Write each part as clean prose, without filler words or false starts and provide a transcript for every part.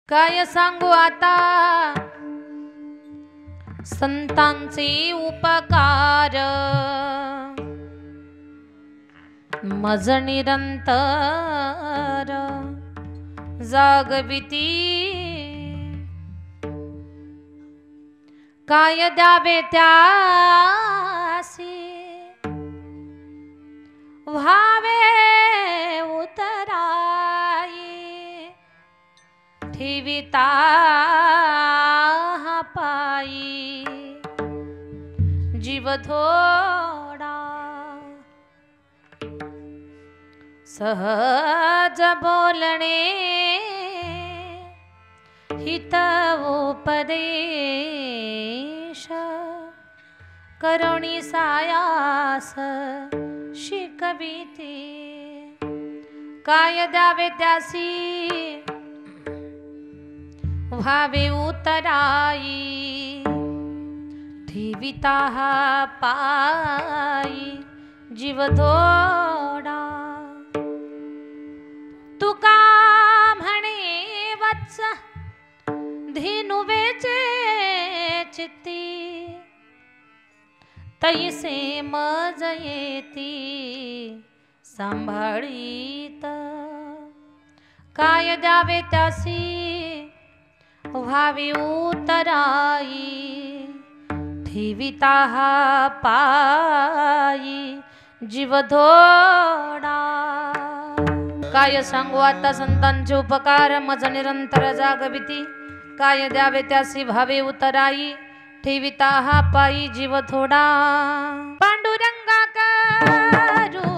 काय सांगू आता संतांचे उपकार, मज निरंतर जागविती। काय द्यावे त्यासी व्हावे उतराई, ठेविता पायी जीव थोडा। सहज बोलणे हित उपदेश, करुणी सायास शिकविते। काय द्यावे त्यासी व्हावे उतराई, ठेविता पायी जीव थोडा। तुका म्हणे वत्स धेनु वेचे चित्ती, तैसे मज येती सांभाळीत। काय द्यावे त्यासी व्हावे उतराई, ठेविता पायी जीव थोडा। काय सांगू आता संतांचे उपकार, मज निरंतर जागविती। काय द्यावे त्यासी व्हावे उतराई, ठेविता पायी जीव थोडा। पांडुरंगा करू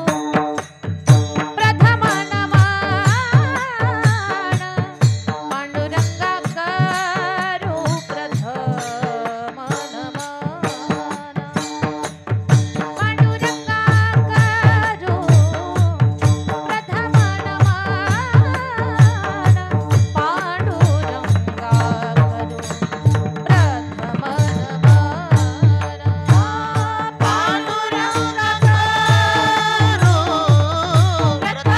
प्रथम नमन, पांडुरंगा करू प्रथम नमन, पांडुरंगा करू प्रथम नमन, पांडुरंगा करू प्रथम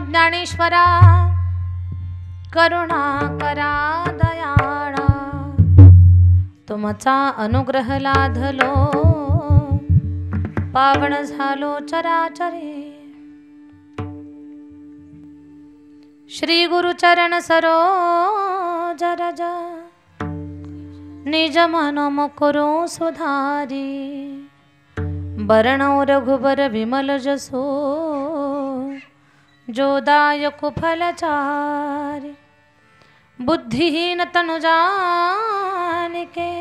ज्ञानेश्वरा करुणा करा दयाळा, तुमचा अनुग्रह लाधलो पावन झालो चराचरे। श्री गुरुचरण सरोज रज निज मन मुकुरो सुधारी, बरणौ रघुबर विमल जसो जोदायक फलचारि। बुद्धिहीन तनु जानिके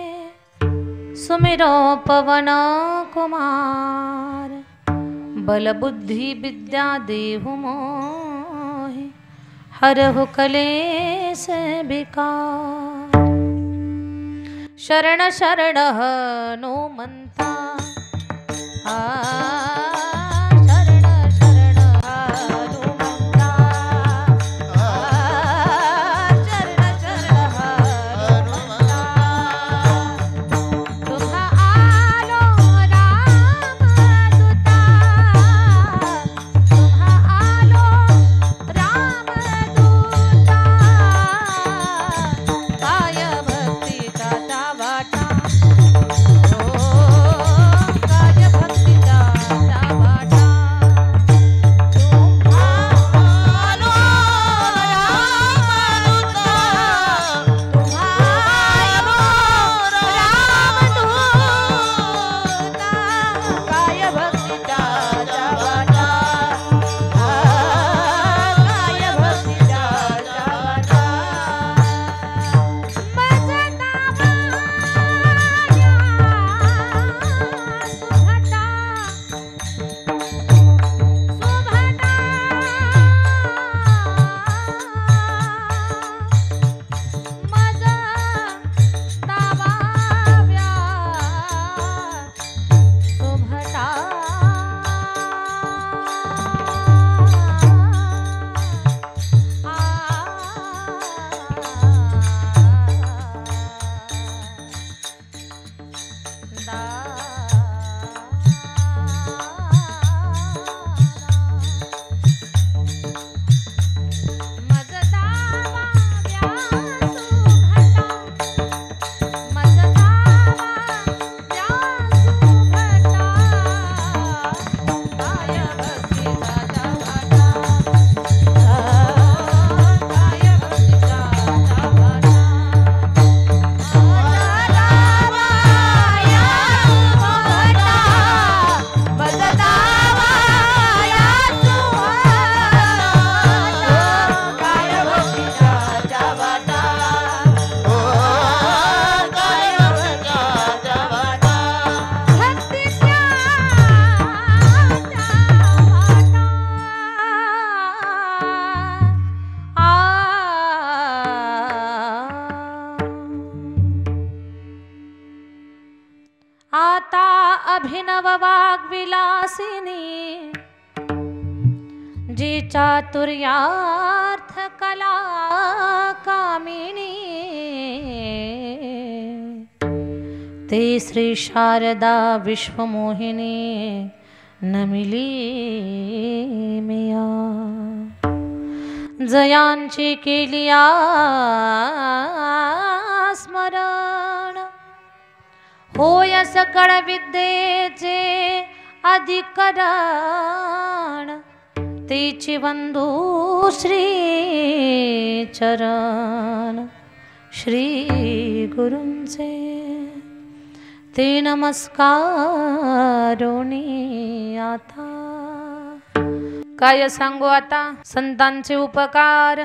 सुमिरो पवन कुमार, बल बुद्धि विद्या देहु मोहि, हरहु कलेश विकार। शरण शरण हनुमंता शरण शरण हनुमंता। नववाग्विलासिनी जी चातुर्यार्थ कला कामिनी ते श्री शारदा विश्वमोहिनी नमिली मिया जयांची केलिया स्मरण होय सकळ विद्येचे अधिकरण तेची वंदू श्री चरण श्री गुरूंचे ते नमस्कारोनी आता काय सांगू आता संतांचे उपकार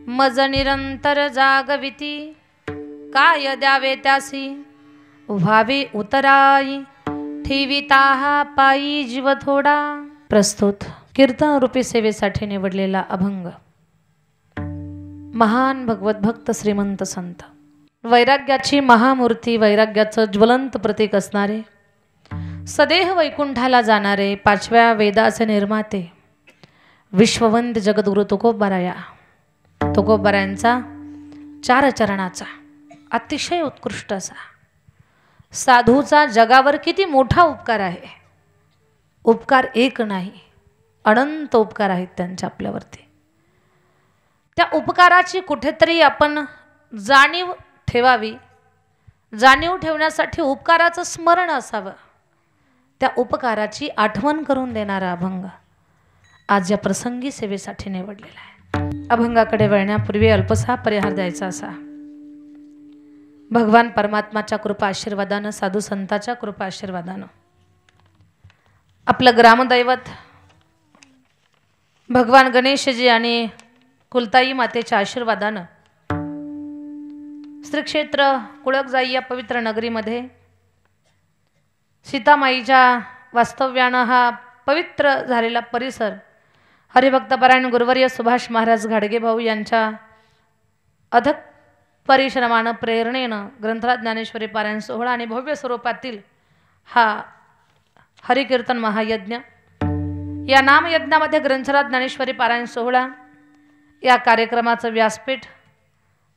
मज निरंतर जागविती काय द्यावे त्यासी व्हावे उतराई ठेविता पायी जीव थोडा। प्रस्तुत कीर्तन रूपी सेवेसाठी निवडलेला अभंग महान भगवत भक्त श्रीमंत संत वैराग्याची महामूर्ती वैराग्याचं ज्वलंत प्रतीक असणारे सदेह वैकुंठाला जाणारे पाचव्या वेदाचे निर्माते विश्ववंद जगद्गुरु तुकोबारायांचा चार चरणाचा अतिशय उत्कृष्ट असा साधूचा जगावर किती मोठा उपकार आहे। उपकार एक नाही अनंत उपकार आहेत त्यांच्या आपल्यावरती। त्या उपकाराची कुठेतरी आपण जाणीव ठेवावी। जाणीव ठेवण्यासाठी उपकाराचं स्मरण असावं। त्या उपकाराची आठवण करून देणारा अभंग आज या प्रसंगी सेवेसाठी निवडलेला आहे। अभंगाकडे वळण्यापूर्वी अल्पसा परिहार द्यायचा असा। भगवान परमात्माच्या कृपा आशीर्वादानं साधू संताच्या कृपा आशीर्वादानं आपलं ग्रामदैवत भगवान गणेशजी आणि कुलताई मातेच्या आशीर्वादानं श्री क्षेत्र कुळकजाई या पवित्र नगरीमध्ये सीतामाईच्या वास्तव्यानं हा पवित्र झालेला परिसर हरिभक्तपरायण गुरुवर्य सुभाष महाराज घाडगे भाऊ यांच्या अथक परिश्रमानं प्रेरणेनं ग्रंथराज ज्ञानेश्वरी पारायण सोहळा आणि भव्य स्वरूपातील हा हरिकीर्तन महायज्ञ या नामयज्ञामध्ये ग्रंथराज ज्ञानेश्वरी पारायण सोहळा या कार्यक्रमाचं व्यासपीठ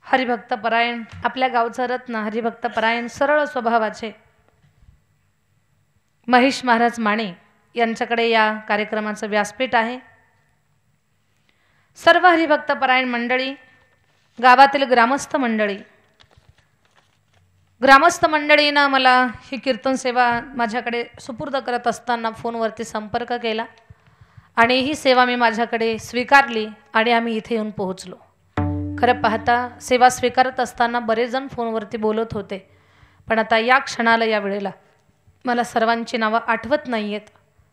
हरिभक्तपरायण आपल्या गावचं रत्न हरिभक्तपरायण सरळ स्वभावाचे महेश महाराज माने यांच्याकडे या कार्यक्रमाचं व्यासपीठ आहे। सर्व हरिभक्तपरायण मंडळी गावातील ग्रामस्थ मंडळीनं मला ही कीर्तन सेवा माझ्याकडे सुपूर्द करत असताना फोनवरती संपर्क केला आणि ही सेवा मी माझ्याकडे स्वीकारली आणि आम्ही इथे येऊन पोहोचलो। खरं पाहता सेवा स्वीकारत असताना बरेच जण फोनवरती बोलत होते, पण आता या क्षणाला या वेळेला मला सर्वांची नावं आठवत नाहीयेत।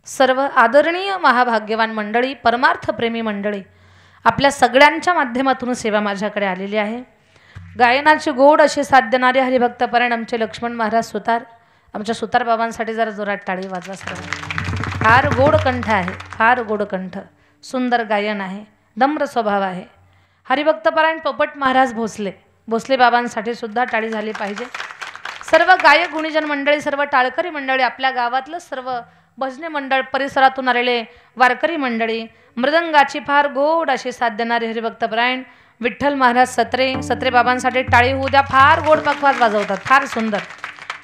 सर्व आदरणीय महाभाग्यवान मंडळी परमार्थप्रेमी मंडळी आपल्या सगळ्यांच्या माध्यमातून सेवा माझ्याकडे आलेली आहे। गायनाची गोड अशी साथ देणारे हरिभक्तपरायण आमचे लक्ष्मण महाराज सुतार आमच्या सुतार बाबांसाठी जरा जोरात टाळी वाजवा सर्व। फार गोड कंठ आहे, फार गोड कंठ, सुंदर गायन आहे, नम्र स्वभाव आहे। हरिभक्तपरायण पोपट महाराज भोसले बाबांसाठी सुद्धा टाळी झाली पाहिजे। सर्व गायक गुणीजन मंडळी सर्व टाळकरी मंडळी आपल्या गावातलं सर्व भजनी मंडळ परिसरातून आलेले वारकरी मंडळी मृदंगाची फार गोड अशी साथ देणारे हरिभक्तपरायण विठ्ठल महाराज सत्रे बाबांसाठी टाळी होऊ द्या। फार गोड पखवाज वाजवतात, फार सुंदर।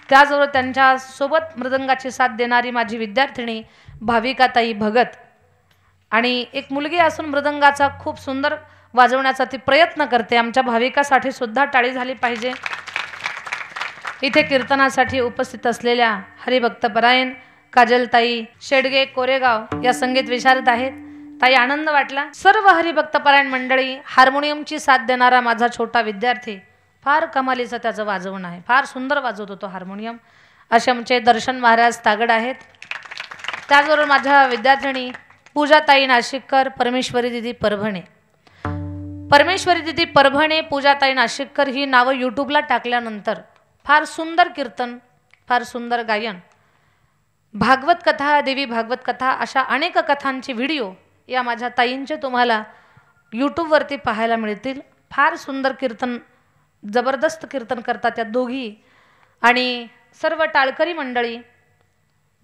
त्याचबरोबर त्यांच्या सोबत मृदंगाची साथ देणारी माझी विद्यार्थिनी भाविकाताई भगत आणि एक मुलगी असून मृदंगाचा खूप सुंदर वाजवण्याचा ती प्रयत्न करते। आमच्या भाविकासाठी सुद्धा टाळी झाली पाहिजे। इथे कीर्तनासाठी उपस्थित असलेल्या हरिभक्तपरायण काजलताई शेडगे कोरेगाव या संगीत विशारद आहेत। ताई आनंद वाटला। सर्व हरिभक्तपरायण मंडळी हार्मोनियमची साथ देणारा माझा छोटा विद्यार्थी फार कमालीचं त्याचं वाजवण आहे, फार सुंदर वाजवतो तो हार्मोनियम। असे आमचे दर्शन महाराज तागड आहेत। त्याचबरोबर माझ्या विद्यार्थिनी पूजाताई नाशिककर परमेश्वरी दिदी परभणे पूजाताई नाशिककर ही नावं यूट्यूबला टाकल्यानंतर फार सुंदर कीर्तन, फार सुंदर गायन, भागवत कथा, देवी भागवत कथा अशा अनेक कथांची व्हिडिओ या माझ्या ताईंचे तुम्हाला यूट्यूबवरती पाहायला मिळतील। फार सुंदर कीर्तन, जबरदस्त कीर्तन करतात त्या दोघी। आणि सर्व टाळकरी मंडळी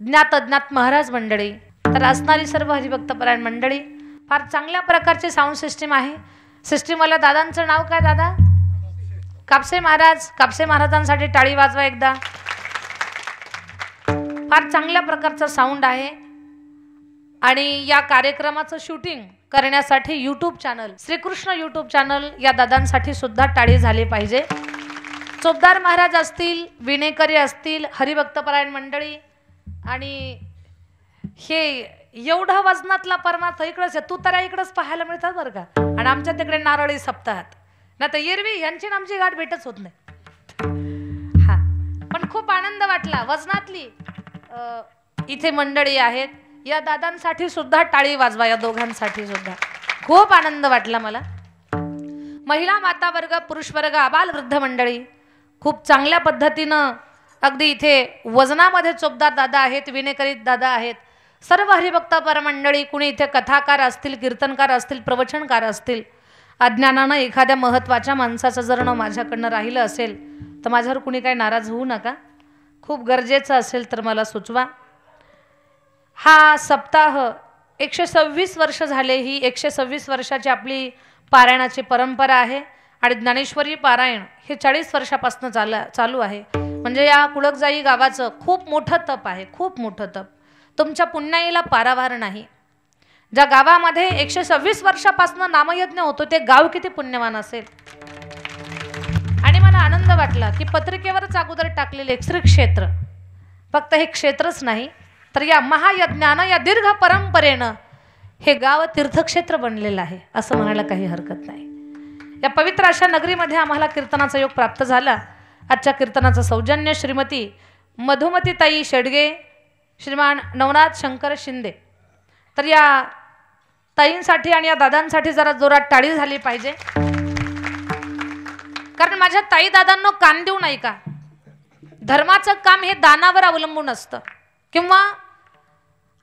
ज्ञात अज्ञात महाराज मंडळी, तर असणारी सर्व हरिभक्तपरायण मंडळी, फार चांगल्या प्रकारची साऊंड सिस्टीम आहे. सिस्टीमवाल्या दादांचं नाव काय दादा? कापसे महाराज. कापसे महाराजांसाठी टाळी वाजवा एकदा. फार चांगल्या प्रकारचा साऊंड आहे. आणि या कार्यक्रमाचं शूटिंग करण्यासाठी YouTube channel, Shrikrishna YouTube channel, या दादांसाठी सुद्धा टाळी झाली पाहिजे. चोपदार महाराज असतील, विनेकरी असतील, हरिभक्तपरायण मंडळी, आणि हे एवढा वजनातला परमार्थ इकडंच आहे. तू तर इकडंच पाहायला मिळतात बरं का. आणि आमच्या तिकडे नारळी सप्ताहात, ना तर एरवी यांची आमची गाठ भेटच होत नाही. हा, पण खूप आनंद वाटला. वजनातली इथे मंडळी आहेत, या दादांसाठी सुद्धा टाळी वाजवा. या दोघांसाठी सुद्धा खूप आनंद वाटला मला. महिला माता वर्ग, पुरुष वर्ग, आबाल वृद्ध मंडळी, खूप चांगल्या पद्धतीनं अगदी इथे वजनामध्ये चोपदार दादा आहेत, विनेकरी दादा आहेत, सर्व हरिभक्तपर मंडळी. कुणी इथे कथाकार असतील, कीर्तनकार असतील, प्रवचनकार असतील. अज्ञानानं एखाद्या महत्त्वाच्या माणसाचं जर नाव माझ्याकडनं राहिलं असेल तर माझ्यावर कुणी काही नाराज होऊ नका. खूप गरजेचं असेल तर मला सुचवा. हा सप्ताह 126 वर्ष झाले. ही 126 वर्षाची आपली पारायणाची परंपरा आहे. आणि ज्ञानेश्वरी पारायण हे 40 वर्षापासून चालू आहे. म्हणजे या कुळकजाई गावाचं खूप मोठं तप आहे, खूप मोठं तप. तुमच्या पुण्याईला पारावार नाही. ज्या गावामध्ये 126 वर्षापासून नामयज्ञ होतो ते गाव किती पुण्यवान असेल. आणि मला आनंद वाटला की पत्रिकेवरच अगोदर टाकलेले श्री क्षेत्र, फक्त हे क्षेत्रच नाही तर या महायज्ञानं, या दीर्घ परंपरेनं हे गाव तीर्थक्षेत्र बनलेलं आहे असं म्हणायला काही हरकत नाही. या पवित्र अशा नगरीमध्ये आम्हाला कीर्तनाचा योग प्राप्त झाला. आजच्या कीर्तनाचं सौजन्य श्रीमती मधुमती ताई शेडगे, श्रीमान नवनाथ शंकर शिंदे. तर या ताईंसाठी आणि या दादांसाठी जरा जोरात टाळी झाली पाहिजे. कारण माझ्या ताई दादांनो, कान देऊ नाही का, धर्माचं काम हे दानावर अवलंबून असतं. किंवा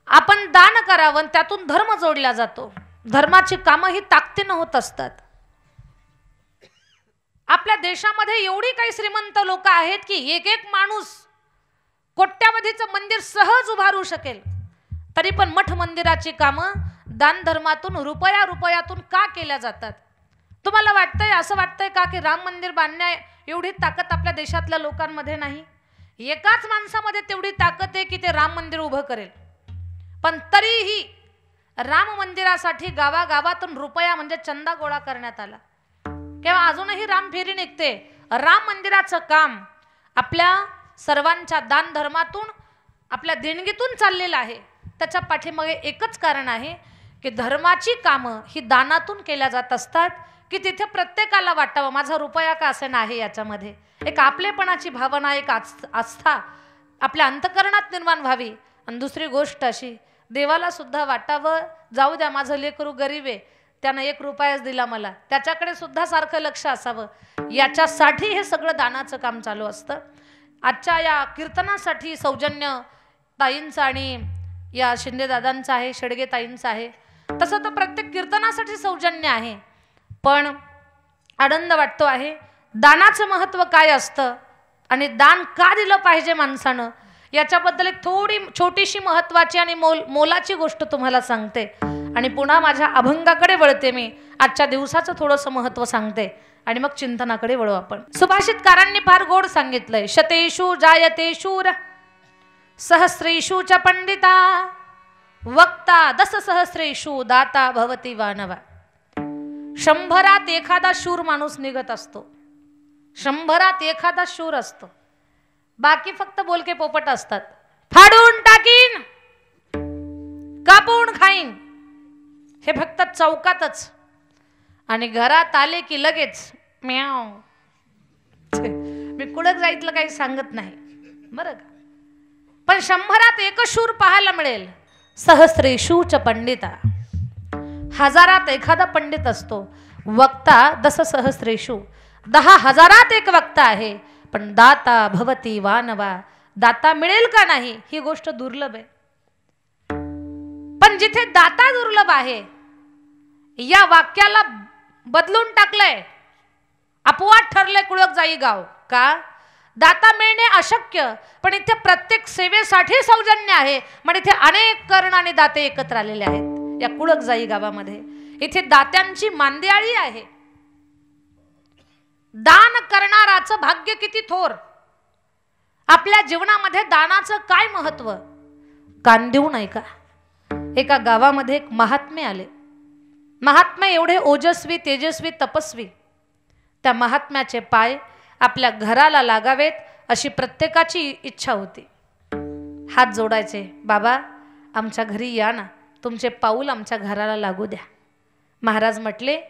आपण दान करावं, त्यातून धर्म जोडला जातो. धर्माची कामं ही ताकदीनं होत असतात. आपल्या देशामध्ये एवढी काही श्रीमंत लोक आहेत की एक एक माणूस कोट्यावधीचं मंदिर सहज उभारू शकेल. तरी पण मठ मंदिराची कामं दान धर्मातून, रुपयातून का केल्या जातात? तुम्हाला वाटतंय, असं वाटतंय का की राम मंदिर बांधण्या एवढी ताकद आपल्या देशातल्या लोकांमध्ये नाही? एकाच माणसामध्ये तेवढी ताकद आहे की ते राम मंदिर उभं करेल. पण तरीही राम मंदिरासाठी गावागावातून रुपया म्हणजे चंदा गोळा करण्यात आला. किंवा अजूनही राम फेरी निघते. राम मंदिराचं काम आपल्या सर्वांच्या दान धर्मातून, आपल्या देणगीतून चाललेलं आहे. त्याच्या पाठीमागे एकच कारण आहे की धर्माची कामं ही दानातून केल्या जात असतात की तिथे प्रत्येकाला वाटावं माझा रुपया का असे नाही. याच्यामध्ये एक आपलेपणाची भावना, एक आस्था आपल्या अंतकरणात निर्माण व्हावी. आणि दुसरी गोष्ट अशी, देवाला सुद्धा वाटावं जाऊ द्या माझं लेकरू गरीब आहे, त्यानं 1 रुपयाच दिला मला, त्याच्याकडे सुद्धा सारखं लक्ष असावं. याच्यासाठी हे सगळं दानाचं काम चालू असतं. आजच्या या कीर्तनासाठी सौजन्य ताईंचं आणि या शिंदे दादांचं आहे, शेडगे ताईंचं आहे. तसं तर प्रत्येक कीर्तनासाठी सौजन्य आहे. पण आनंद वाटतो आहे दानाचं महत्त्व काय असतं आणि दान का दिलं पाहिजे माणसानं, याच्याबद्दल एक थोडी छोटीशी महत्त्वाची आणि मोलाची गोष्ट तुम्हाला सांगते. आणि पुन्हा माझ्या अभंगाकडे वळते. मी आजच्या दिवसाचं थोडंसं महत्त्व सांगते आणि मग चिंतनाकडे वळू आपण. सुभाषितकारांनी फार गोड सांगितलंय, शतेषु जायते शूर सहस्रेषु च पंडिता वक्ता दशसहस्रेषु दाता भवति वानवा. 100रात एखादा शूर माणूस निघत असतो. 100रात एखादा शूर असतो. बाकी फक्त बोलके पोपट असतात. फाडून टाकीन, कापून खाईन, हे फक्त चौकातच. आणि घरात आले की लगेच म्याव. मी कुळक जायतलं काही सांगत नाही बरं का. पण 100रात एक शूर पाहायला मिळेल. सहस्रेषु च पंडिता, 1000रात एखादा पंडित असतो. वक्ता दशसहस्रेषु, 10,000रात एक वक्ता आहे. पण दाता भवति वानवा, दाता मिळेल का नाही ही गोष्ट दुर्लभ आहे. पण जिथे दाता दुर्लभ आहे या वाक्याला बदलून टाकलंय. अपवाद ठरलंय कुळकजाई गाव. का? दाता मिळणे अशक्य, पण इथे प्रत्येक सेवेसाठी सौजन्य आहे. म्हणजे इथे अनेक कर्ण आणि दाते एकत्र आलेले आहेत या कुळकजाई गावामध्ये. इथे दात्यांची मांदियाळी आहे. दान करणाराचं भाग्य किती थोर. आपल्या जीवनामध्ये दानाचं काय महत्व. कान देऊन ऐका. एका गावामध्ये एक महात्मे आले. महात्मे एवढे ओजस्वी, तेजस्वी, तपस्वी. त्या महात्म्याचे पाय आपल्या घराला लागावेत अशी प्रत्येकाची इच्छा होती. हात जोडायचे, बाबा आमच्या घरी या ना, तुमचे पाऊल आमच्या घराला लागू द्या. महाराज म्हटले,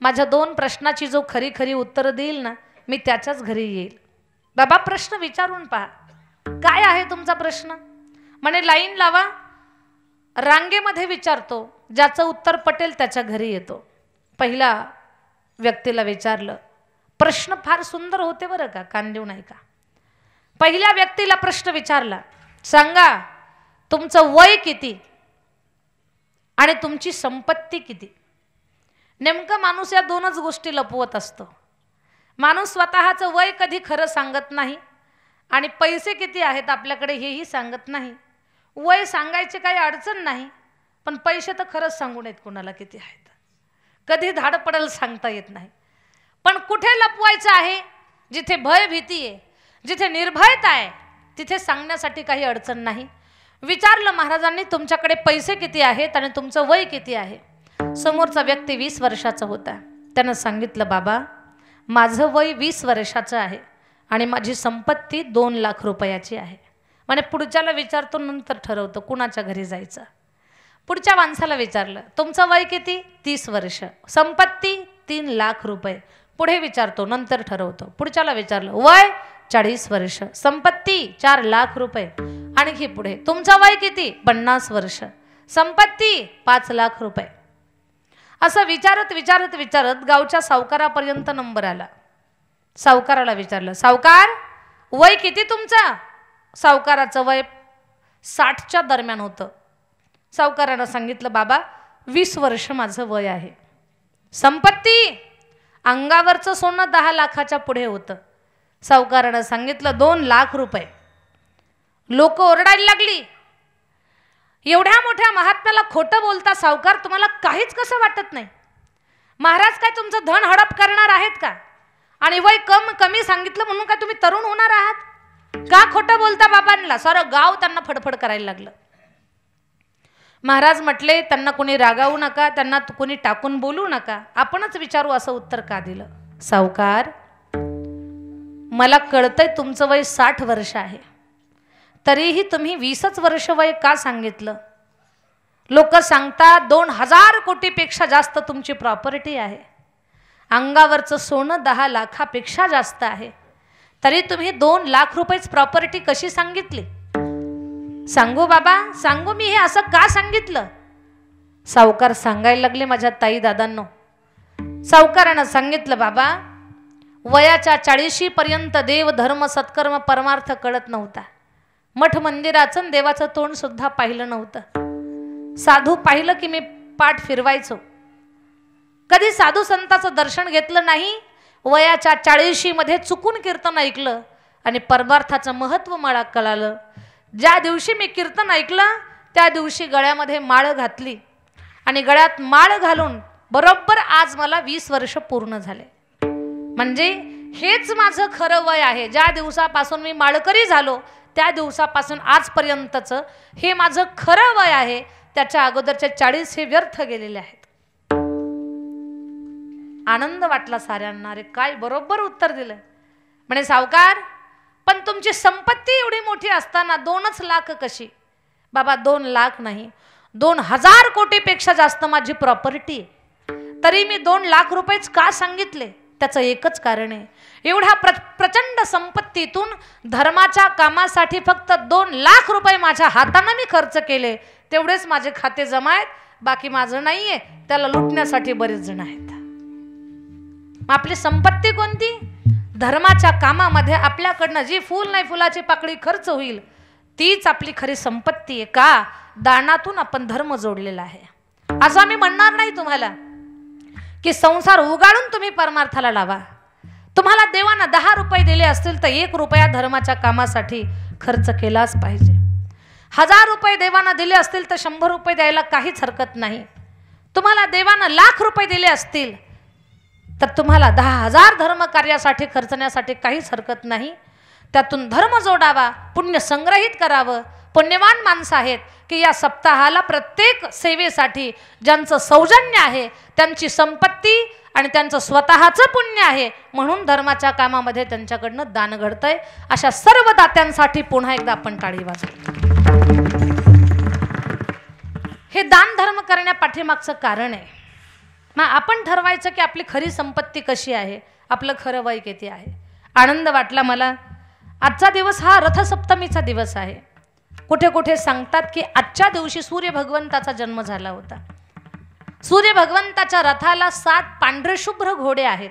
माझ्या 2 प्रश्नाची जो खरी खरी उत्तर देईल ना, मी त्याच्याच घरी येईल. बाबा प्रश्न विचारून पहा, काय आहे तुमचा प्रश्न. म्हणे लाईन लावा, रांगेमध्ये विचारतो, ज्याचं उत्तर पटेल त्याच्या घरी येतो. पहिल्या व्यक्तीला विचारलं. प्रश्न फार सुंदर होते बरं का, कान देऊन ऐका. पहिल्या व्यक्तीला प्रश्न विचारला, सांगा तुमचं वय किती आणि तुमची संपत्ती किती. नेमकं माणूस या 2च गोष्टी लपवत असतो. माणूस स्वतःचं वय कधी खरं सांगत नाही आणि पैसे किती आहेत आपल्याकडे हेही सांगत नाही. वय सांगायची काही अडचण नाही, पण पैसे तर खरंच सांगू नयेत कोणाला किती आहेत. कधी धाड पडेल सांगता येत नाही. पण कुठे लपवायचं आहे. जिथे भय भीती आहे, जिथे निर्भयता आहे, तिथे सांगण्यासाठी काही अडचण नाही. विचारलं महाराजांनी, तुमच्याकडे पैसे किती आहेत आणि तुमचं वय किती आहे. समोरचा व्यक्ती 20 वर्षाचा होता. त्यानं सांगितलं, बाबा माझं वय 20 वर्षाचं आहे आणि माझी संपत्ती 2 लाख रुपयाची आहे. म्हणजे पुढच्याला विचारतो, नंतर ठरवतो कुणाच्या घरी जायचं. पुढच्या माणसाला विचारलं, तुमचं वय किती. 30 वर्ष, संपत्ती 3 लाख रुपये. पुढे विचारतो, नंतर ठरवतो. पुढच्याला विचारलं, वय 40 वर्ष, संपत्ती 4 लाख रुपये. आणखी पुढे, तुमचं वय किती. 50 वर्ष, संपत्ती 5 लाख रुपये. असं विचारत विचारत विचारत गावच्या सावकारापर्यंत नंबर आला. सावकाराला विचारलं, सावकार वय किती तुमचं. सावकाराचं वय 60च्या दरम्यान होतं. सावकारानं सांगितलं, बाबा 20 वर्ष माझं वय आहे. संपत्ती, अंगावरचं सोनं 10 लाखाच्या पुढे होतं. सावकारानं सांगितलं 2 लाख रुपये. लोक ओरडायला लागली, एवढ्या मोठ्या महात्म्याला खोटं बोलता सावकार, तुम्हाला काहीच कसं वाटत नाही. महाराज काय तुमचं धन हडप करणार आहेत का. आणि वय कमी सांगितलं म्हणून काय तुम्ही तरुण होणार आहात का. खोटं बोलता बाबांना. सारं गाव त्यांना फडफड करायला लागलं. महाराज म्हटले, त्यांना कोणी रागावू नका, त्यांना कोणी टाकून बोलू नका, आपणच विचारू. असं उत्तर का दिलं. सावकार मला कळतंय तुमचं वय 60 वर्ष आहे, तरीही तुम्ही 20च वर्ष वय का सांगितलं. लोक सांगतात 2000 कोटीपेक्षा जास्त तुमची प्रॉपर्टी आहे. अंगावरचं सोनं 10 लाखापेक्षा जास्त आहे, तरी तुम्ही 2 लाख रुपयेच प्रॉपर्टी कशी सांगितली. सांगू बाबा, सांगू मी हे असं का सांगितलं. सावकार सांगायला लागले, माझ्या ताई दादांनो. सावकारानं सांगितलं, बाबा वयाच्या 40 पर्यंत देव धर्म सत्कर्म परमार्थ कळत नव्हता. मठ मंदिराचं देवाचं तोंड सुद्धा पाहिलं नव्हतं. साधू पाहिलं की मी पाठ फिरवायचो. कधी साधू संताचं दर्शन घेतलं नाही. वयाच्या 40 मध्ये चुकून कीर्तन ऐकलं आणि परमार्थाचं महत्व मला कळालं. ज्या दिवशी मी कीर्तन ऐकलं त्या दिवशी गळ्यामध्ये माळ घातली आणि गळ्यात माळ घालून बरोबर आज मला 20 वर्ष पूर्ण झाले. म्हणजे हेच माझं खरं वय आहे. ज्या दिवसापासून मी माळकरी झालो त्या दिवसापासून आजपर्यंतचं हे माझं खरं वय आहे. त्याच्या अगोदरचे 40 हे व्यर्थ गेलेले आहेत. आनंद वाटला साऱ्यांना. अरे काय बरोबर उत्तर दिलं. म्हणे सावकार, पण तुमची संपत्ती एवढी मोठी असताना 2च लाख कशी. बाबा 2 लाख नाही, 2000 कोटीपेक्षा जास्त माझी प्रॉपर्टी आहे, तरी मी 2 लाख रुपयेच का सांगितले. त्याचं एकच कारण आहे, एवढ्या प्रचंड संपत्तीतून धर्माच्या कामासाठी फक्त 2 लाख रुपये माझ्या हाताने मी खर्च केले. तेवढेच माझे खाते जमा आहेत, बाकी माझं नाहीये. त्याला लुटण्यासाठी बरेच जण आहेत. आपली संपत्ती कोणती. धर्माच्या कामामध्ये आपल्याकडनं जी फूल नाही फुलाची पाकळी खर्च होईल तीच आपली खरी संपत्ती आहे. का. दानातून आपण धर्म जोडलेला आहे. असं आम्ही म्हणणार नाही तुम्हाला की संसार उगाळून तुम्ही परमार्थाला लावा. तुम्हाला तुम्हाला देवानं 10 रुपये दिले असतील तर 1 रुपया धर्माच्या कामासाठी खर्च केलाच पाहिजे. 1000 रुपये देवानं दिले असतील तर 100 रुपये द्यायला काहीच हरकत नाही. तुम्हाला देवानं लाख रुपये दिले असतील तर तुम्हाला 10,000 धर्म कार्यासाठी खर्चण्यासाठी काहीच हरकत नाही. त्यातून धर्म जोडावा, पुण्य संग्रहित करावं. पुण्यवान माणसं आहेत की या सप्ताहाला प्रत्येक सेवेसाठी ज्यांचं सौजन्य आहे, त्यांची संपत्ती आणि त्यांचं स्वतःचं पुण्य आहे म्हणून धर्माच्या कामामध्ये त्यांच्याकडनं दान घडतंय. अशा सर्व दात्यांसाठी पुन्हा एकदा आपण टाळी वाजवू. हे दान धर्म करण्या पाठीमागचं कारण आहे. मग आपण ठरवायचं की आपली खरी संपत्ती कशी आहे, आपलं खरं वय किती आहे. आनंद वाटला मला. आजचा दिवस हा रथसप्तमीचा दिवस आहे. कुठे कुठे सांगतात की आजच्या दिवशी सूर्य भगवंताचा जन्म झाला होता. सूर्य भगवंताच्या रथाला 7 पांढरे शुभ्र घोडे आहेत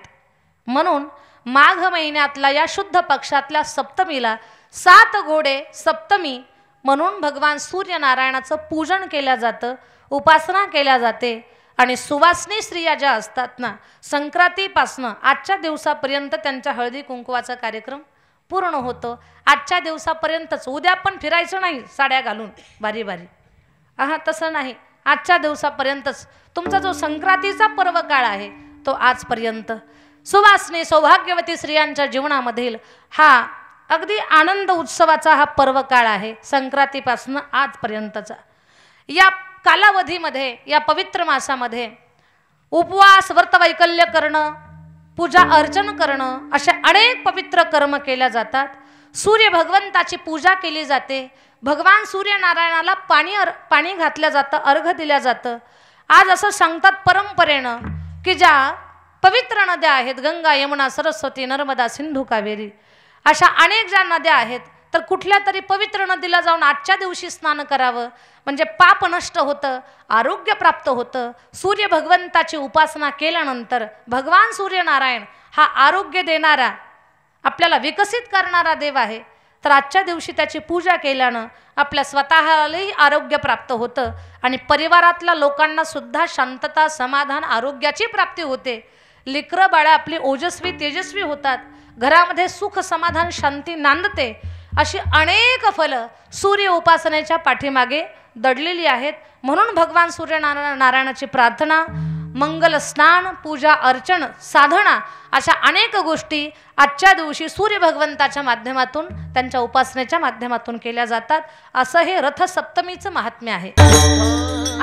म्हणून माघ महिन्यातल्या या शुद्ध पक्षातल्या सप्तमीला 7 घोडे सप्तमी म्हणून भगवान सूर्यनारायणाचं पूजन केलं जातं, उपासना केल्या जाते. आणि सुवासनी स्त्रिया ज्या असतात ना, संक्रांतीपासनं आजच्या दिवसापर्यंत त्यांच्या हळदी कुंकवाचा कार्यक्रम पूर्ण होतो. आजच्या दिवसापर्यंतच, उद्या पण फिरायचं नाही साड्या घालून बारी बारी, तसं नाही. आजच्या दिवसापर्यंतच तुमचा जो संक्रांतीचा पर्व काळ आहे तो आजपर्यंत सुवासनी सौभाग्यवती स्त्रियांच्या जीवनामधील हा अगदी आनंद उत्सवाचा हा पर्व काळ आहे. संक्रांतीपासून आजपर्यंतचा या कालावधीमध्ये, या पवित्र मासामध्ये उपवास, व्रतवैकल्य करणं, पूजा अर्चन करणं अशा अनेक पवित्र कर्म केल्या जातात. सूर्य भगवंताची पूजा केली जाते. भगवान सूर्यनारायणाला पाणी घातलं जातं, अर्घ्य दिल्या जातं. आज असं सांगतात परंपरेनं की ज्या पवित्र नद्या आहेत, गंगा, यमुना, सरस्वती, नर्मदा, सिंधू, कावेरी, अशा अनेक ज्या नद्या आहेत तर कुठल्या तरी पवित्र नदीला जाऊन आजच्या दिवशी स्नान करावं म्हणजे पाप नष्ट होतं, आरोग्य प्राप्त होतं. सूर्य भगवंताची उपासना केल्यानंतर भगवान सूर्यनारायण हा आरोग्य देणारा, आपल्याला विकसित करणारा देव आहे. तर आजच्या दिवशी त्याची पूजा केल्यानं आपल्या स्वतःलाही आरोग्य प्राप्त होतं आणि परिवारातल्या लोकांना सुद्धा शांतता, समाधान, आरोग्याची प्राप्ती होते. लेकरं बाळं आपली ओजस्वी, तेजस्वी होतात. घरामध्ये सुख, समाधान, शांती नांदते. अशी अनेक फलं सूर्य उपासनेच्या पाठीमागे दडलेली आहेत. म्हणून भगवान सूर्यनारायणाची प्रार्थना, मंगल स्नान, पूजा अर्चन, साधना अशा अनेक गोष्टी आजच्या दिवशी सूर्य भगवंताच्या माध्यमातून, त्यांच्या उपासनेच्या माध्यमातून केल्या जातात. असं हे रथसप्तमीचं महात्म्य आहे.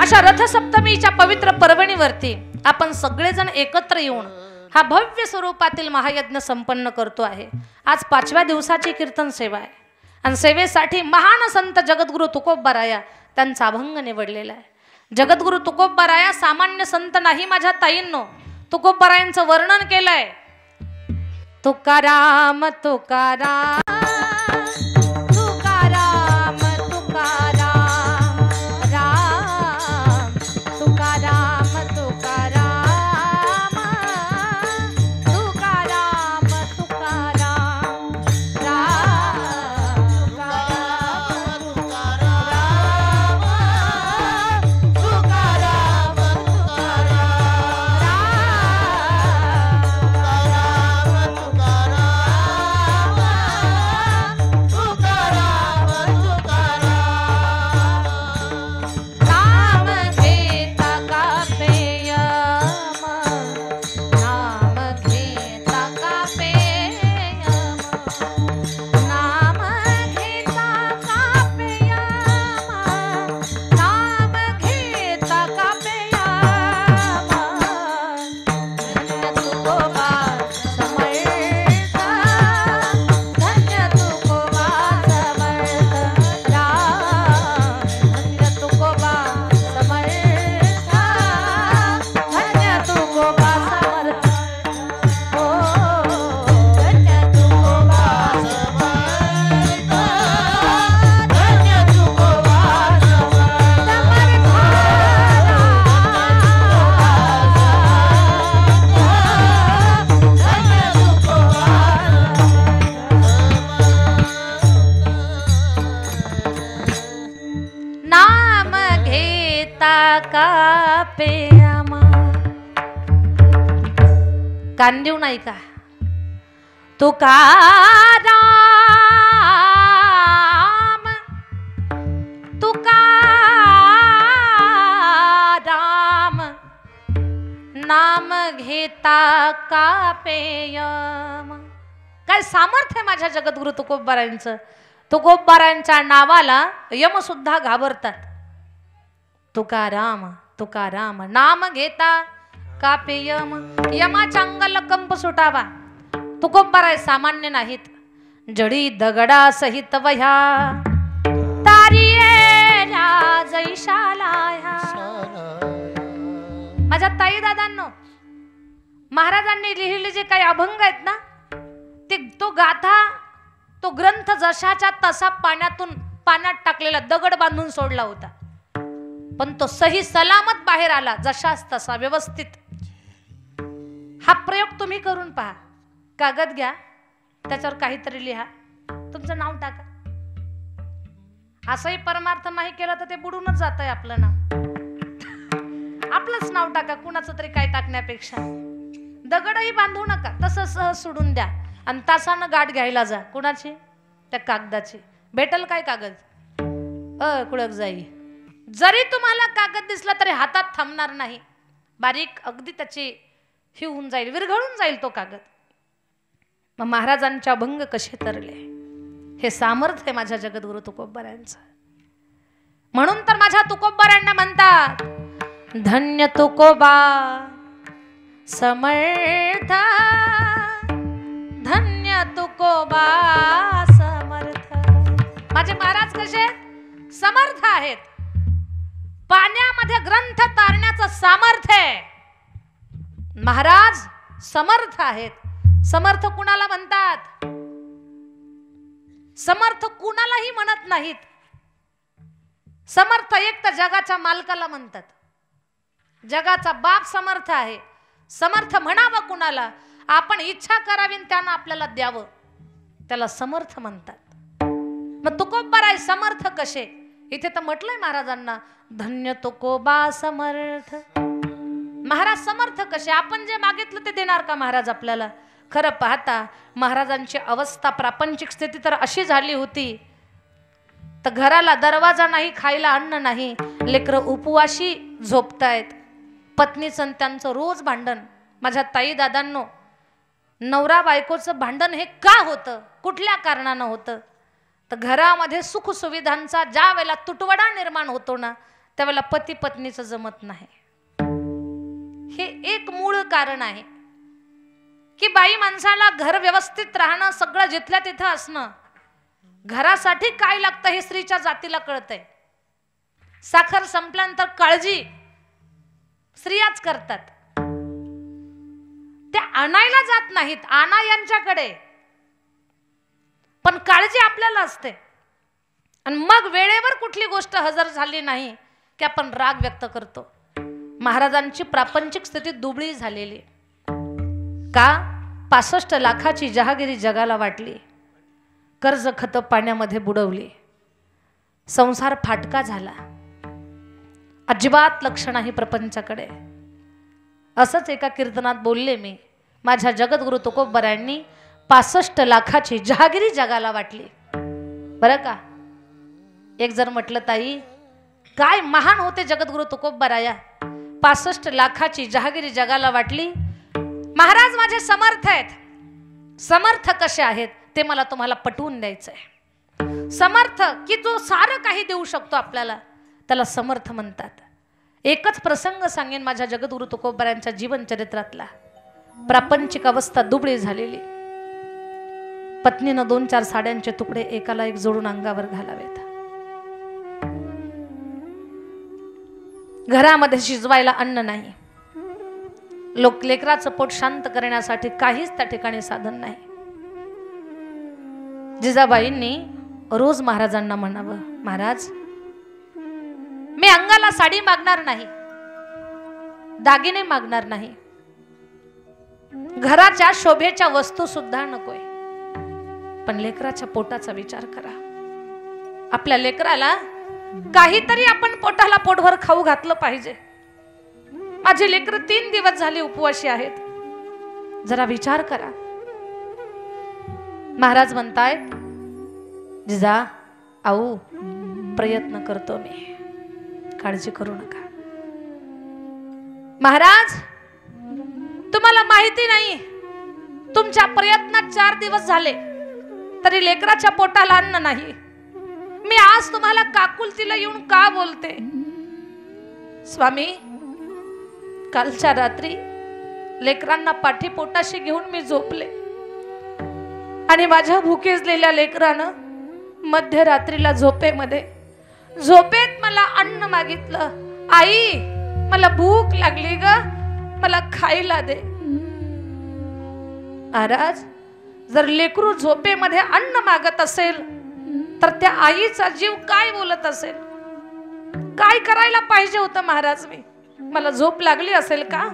अशा रथसप्तमीच्या पवित्र पर्वणीवरती आपण सगळेजण एकत्र येऊन हा भव्य स्वरूपातील महायज्ञ संपन्न करतो आहे. आज 5व्या दिवसाची कीर्तन सेवा आहे आणि सेवेसाठी महान संत जगद्गुरु तुकोबाराया त्यांचा अभंग निवडलेला आहे. जगद्गुरु तुकोबाराया सामान्य संत नाही माझ्या ताईंनो. तुकोबारायांचं वर्णन केलंय. तुकाराम तुकाराम तुकाराम तुकाराम राम तुकाराम तुकाराम तुकाराम तुकाराम राम तुकाराम तुकाराम तुकाराम कान देऊ नाही का? तुकाराम तुकाराम नाम घेता कापेयम. काय सामर्थ्य आहे माझ्या जगद्गुरु तुकोबारायांचं. तुकोबारायांच्या नावाला यम सुद्धा घाबरतात. तुकाराम तुकाराम नाम घेता कापेयम. यमाच्या अंगाला कंप सुटावा. तुकोबाराय सामान्य नाहीत. जडी दगडा सहित वह्या तारिये जैशालाया. माझ्या ताई दादांनो, महाराजांनी लिहिलेले जे काही अभंग आहेत ना, ते तो गाथा, तो ग्रंथ जशाच्या तसा पाण्यात टाकलेला दगड बांधून सोडला होता, पण तो सही सलामत बाहेर आला जशाच तसा व्यवस्थित. हा प्रयोग तुम्ही करून पहा. कागद घ्या, त्याच्यावर काहीतरी लिहा, तुमचं नाव टाका. असंही परमार्थ नाही केलं तर ते बुडूनच जात आहे आपलं नाव. आपलंच नाव टाका, कुणाचं तरी काय टाकण्यापेक्षा. दगडही बांधू नका, तसं सहज सोडून द्या आणि तासानं गाठ घ्यायला जा. कुणाची? त्या कागदाची. भेटल काय कागद? कुडक जाई. जरी तुम्हाला कागद दिसला तरी हातात थांबणार नाही. बारीक अगदी त्याची ही होऊन जाईल, विरघळून जाईल तो कागद. मग महाराजांचे अभंग कसे तरले, हे सामर्थ्य आहे माझ्या जगद्गुरु तुकोबारायांचं. म्हणून तर माझ्या तुकोबारायांना म्हणतात, धन्य तुकोबा समर्थ, धन्य तुकोबा समर्थ. माझे महाराज कसे समर्थ आहेत. पाण्यामध्ये ग्रंथ तारण्याचं सामर्थ्य आहे. महाराज समर्थ आहेत. समर्थ कुणाला म्हणतात? समर्थ कुणालाही म्हणत नाहीत. समर्थ एक तर जगाच्या मालकाला म्हणतात. जगाचा बाप समर्थ आहे. समर्थ म्हणावं कुणाला? आपण इच्छा करावी त्यानं आपल्याला द्यावं, त्याला समर्थ म्हणतात. मग तुकोबाराय समर्थ कसे? इथे तर म्हटलंय महाराजांना, धन्य तुकोबा समर्थ. महाराज समर्थ कसे? आपण जे मागितलं ते देणार का महाराज आपल्याला? खरं पाहता महाराजांची अवस्था, प्रापंचिक स्थिती तर अशी झाली होती, तर घराला दरवाजा नाही, खायला अन्न नाही, लेकरं उपवाशी झोपतायत. पत्नीचं त्यांचं रोज भांडण. माझ्या ताई दादांनो, नवरा बायकोचं भांडण हे का होतं? कुठल्या कारणानं होतं? तर घरामध्ये सुख सुविधांचा ज्या वेळेला तुटवडा निर्माण होतो ना, त्यावेळेला पती पत्नीचं जमत नाही. हे एक मूळ कारण आहे की बाई माणसाला घर व्यवस्थित राहणं, सगळं जिथल्या तिथं असणं. घरासाठी काय लागतं हे स्त्रीच्या जातीला कळतंय. साखर संपल्यानंतर काळजी स्त्रियाच करतात. त्या आणायला जात नाहीत, आणा यांच्याकडे, पण काळजी आपल्याला असते. आणि मग वेळेवर कुठली गोष्ट हजर झाली नाही की आपण राग व्यक्त करतो. महाराजांची प्रापंचिक स्थिती दुबळी झालेली. का? 65 लाखाची जहागिरी जगाला वाटली, कर्ज खत पाण्यामध्ये बुडवली, संसार फाटका झाला, अजिबात लक्ष नाही प्रपंचाकडे. असंच एका कीर्तनात बोलले मी. माझ्या जगद्गुरु तुकोबारायांनी 65 लाखाची जहागिरी जगाला वाटली. बरं का? एक जर म्हटलं, ताई काय महान होते जगद्गुरु तुकोबाराया, 65 लाखाची जहागिरी जगाला वाटली. महाराज माझे समर्थ आहेत. समर्थ कसे आहेत ते मला तुम्हाला पटवून द्यायचं आहे. समर्थ की जो सारं काही देऊ शकतो आपल्याला, त्याला समर्थ म्हणतात. एकच प्रसंग सांगेन माझ्या जगद्गुरु तुकोबारायांच्या जीवन चरित्रातला. प्रापंचिक अवस्था दुबळी झालेली. पत्नीनं 2-4 साड्यांचे तुकडे एकाला एक जोडून अंगावर घालावेत. घरामध्ये शिजवायला अन्न नाही. लेकराचं पोट शांत करण्यासाठी काहीच त्या ठिकाणी साधन नाही. जिजाबाईंनी रोज महाराजांना म्हणावं, महाराज मी अंगाला साडी मागणार नाही, दागिने मागणार नाही, घराच्या शोभेच्या वस्तू सुद्धा नकोय, पण लेकराच्या पोटाचा विचार करा. आपल्या लेकराला काहीतरी आपण पोटाला पोटभर खाऊ घातलं पाहिजे. माझे लेकर 3 दिवस झाले उपवाशी आहेत. जरा विचार करा. महाराज म्हणतायत, जिजा आऊ प्रयत्न करतो मी, काळजी करू नका. महाराज, तुम्हाला माहिती नाही, तुमच्या प्रयत्नात 4 दिवस झाले तरी लेकराच्या पोटाला अन्न नाही. मी आज तुम्हाला काकुलतीला येऊन का बोलते? स्वामी, कालच्या रात्री लेकरांना पाठीपोटाशी घेऊन मी झोपले आणि माझ्या भुकेजलेल्या लेकरानं मध्यरात्रीला झोपेत मला अन्न मागितलं. आई, मला भूक लागली ग, मला खायला दे. महाराज, जर लेकरू झोपेमध्ये अन्न मागत असेल तर त्या आईचा जीव काय बोलत असेल? काय करायला पाहिजे होतं महाराज? मला झोप लागली असेल का?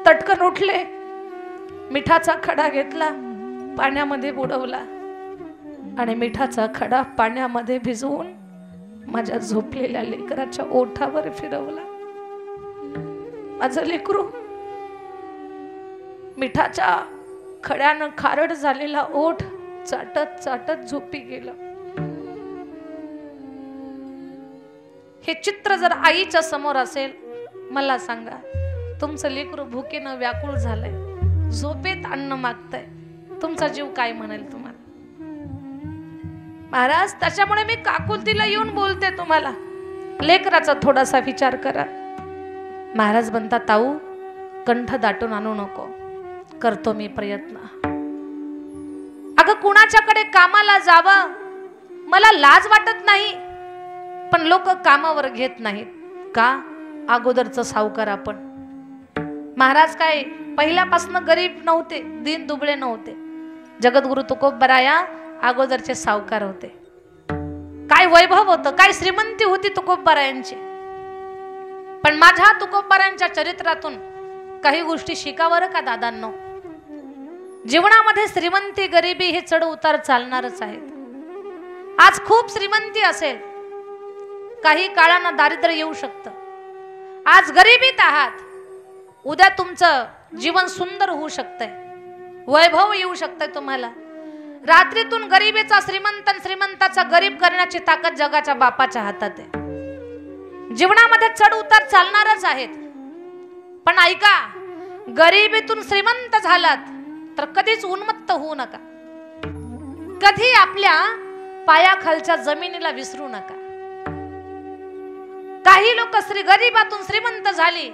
तटकन उठले, मिठाचा खडा घेतला, पाण्यामध्ये बुडवला आणि मिठाचा खडा पाण्यामध्ये भिजवून माझ्या झोपलेल्या लेकराच्या ओठावर फिरवला. माझं लेकरू मिठाच्या खड्यानं खारड झालेला ओठ चाटत चाटत झोपी गेलं. हे चित्र जर आईच्या समोर असेल, मला सांगा, तुमचं लेकरू भुकेनं व्याकुळ झालंय, झोपेत अन्न मागतंय, तुमचा जीव काय म्हणेल तुम्हाला? महाराज, त्याच्यामुळे मी काकुलतीला येऊन बोलते तुम्हाला, लेकराचा थोडासा विचार करा. महाराज म्हणतात, ताऊ कंठ दाटून आणू नको, करतो मी प्रयत्न. अगं, कुणाच्याकडे कामाला जावं मला लाज वाटत नाही, पण लोक कामावर घेत नाहीत का? अगोदरचं सावकार आपण. महाराज काय पहिल्यापासून गरीब नव्हते, दीन दुबळे नव्हते. जगद्गुरु तुकोबराया अगोदरचे सावकार होते. काय वैभव होतं, काय श्रीमंती होती तुकोबरायांची. पण माझ्या तुकोबरायांच्या चरित्रातून काही गोष्टी शिकावर का दादांनो? जीवनामध्ये श्रीमंती गरिबी हे चढ उतार चालणारच आहेत. आज खूप श्रीमंती असेल, काही काळानं दारिद्र्य येऊ शकतं. आज गरिबीत आहात, उद्या तुमचं जीवन सुंदर होऊ शकतंय, वैभव येऊ शकतंय तुम्हाला. रात्रीतून गरिबीचा श्रीमंत, श्रीमंताचा गरीब करण्याची ताकद जगाच्या बापाच्या हातात आहे. जीवनामध्ये चढ उतार चालणारच आहेत. पण ऐका, गरिबीतून श्रीमंत झालात तर कधीच उन्मत्त होऊ नका. कधी आपल्या पायाखालच्या जमिनीला विसरू नका. काही लोक गरिबातून श्रीमंत झाली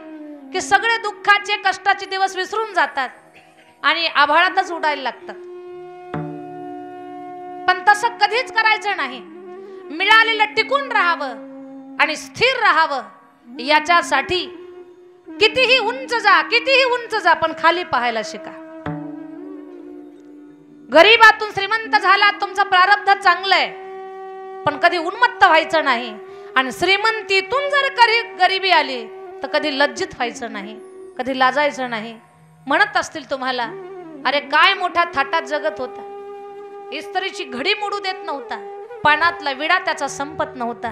की सगळे दुःखाचे कष्टाचे दिवस विसरून जातात आणि आभाळातच उडायला लागतात. पण तसं कधीच करायचं नाही. मिळालेलं टिकून राहावं आणि स्थिर राहावं. याच्यासाठी कितीही उंच जा, पण खाली पाहायला शिका. गरिबातून श्रीमंत झाला, तुमचं प्रारब्ध चांगलं आहे, पण कधी उन्मत्त व्हायचं नाही. आणि श्रीमंतीतून जर गरिबी आली तर कधी लज्जित व्हायचं नाही, कधी लाजायचं नाही. म्हणत असतील तुम्हाला, अरे काय मोठ्या थाटात जगत होता, इस्त्रीची घडी मोडू देत नव्हता, पानातला विडा त्याचा संपत नव्हता,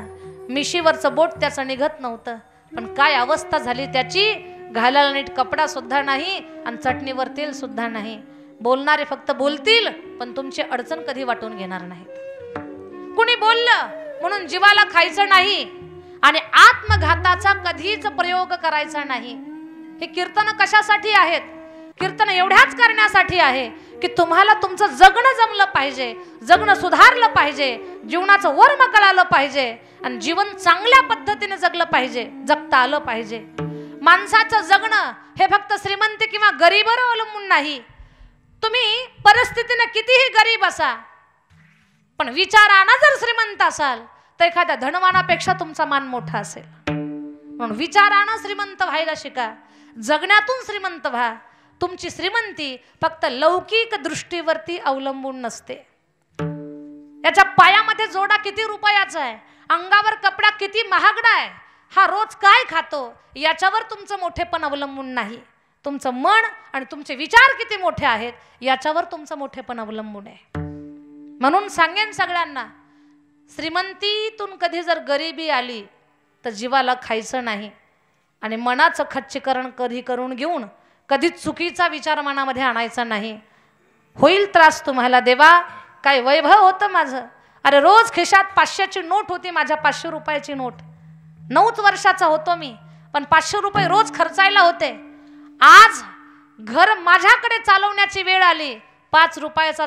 मिशीवरचं बोट त्याचं निघत नव्हतं, पण काय अवस्था झाली त्याची, घालायला नीट कपडा सुद्धा नाही आणि चटणीवर तेल सुद्धा नाही. बोलणारे फक्त बोलतील, पण तुमची अडचण कधी वाटून घेणार नाहीत. कुणी बोललं म्हणून जीवाला खायचं नाही आणि आत्मघाताचा कधीच प्रयोग करायचा नाही. हे कीर्तन कशासाठी आहेत? कीर्तन एवढ्याच करण्यासाठी आहे की तुम्हाला तुमचं जगणं जमलं पाहिजे, जगणं सुधारलं पाहिजे, जीवनाचं वर्म कळालं पाहिजे आणि जीवन चांगल्या पद्धतीने जगलं पाहिजे, जगता आलं पाहिजे. माणसाचं जगणं हे फक्त श्रीमंती किंवा गरीबावर अवलंबून नाही. तुम्ही परिस्थितीने कितीही गरीब असा, पण विचारानं जर श्रीमंत असाल तर एखाद्या धनवानापेक्षा तुमचा मान मोठा असेल. म्हणून विचारानं श्रीमंत व्हायला शिका, जगण्यातून श्रीमंत व्हा. तुमची श्रीमंती फक्त लौकिक दृष्टीवरती अवलंबून नसते. याच्या पायामध्ये जोडा किती रुपयाचा आहे, अंगावर कपडा किती महागडा आहे, हा रोज काय खातो, याच्यावर तुमचं मोठेपण अवलंबून नाही. तुमचं मन आणि तुमचे विचार किती मोठे आहेत याच्यावर तुमचं मोठेपण अवलंबून आहे. म्हणून सांगेन सगळ्यांना, श्रीमंतीतून कधी जर गरिबी आली तर जीवाला खायचं नाही आणि मनाचं खच्चीकरण कधी करून घेऊन कधी चुकीचा विचार मनामध्ये आणायचा नाही. होईल त्रास तुम्हाला देवा. काय वैभव होतं माझं. अरे रोज खिशात 500ची नोट होती, माझ्या 500 रुपयाची नोट. 9 वर्षाचा होतो मी, पण 500 रुपये रोज खर्चायला होते. आज घर माझ्याकडे चालवण्याची वेळ आली, 5 रुपयाचा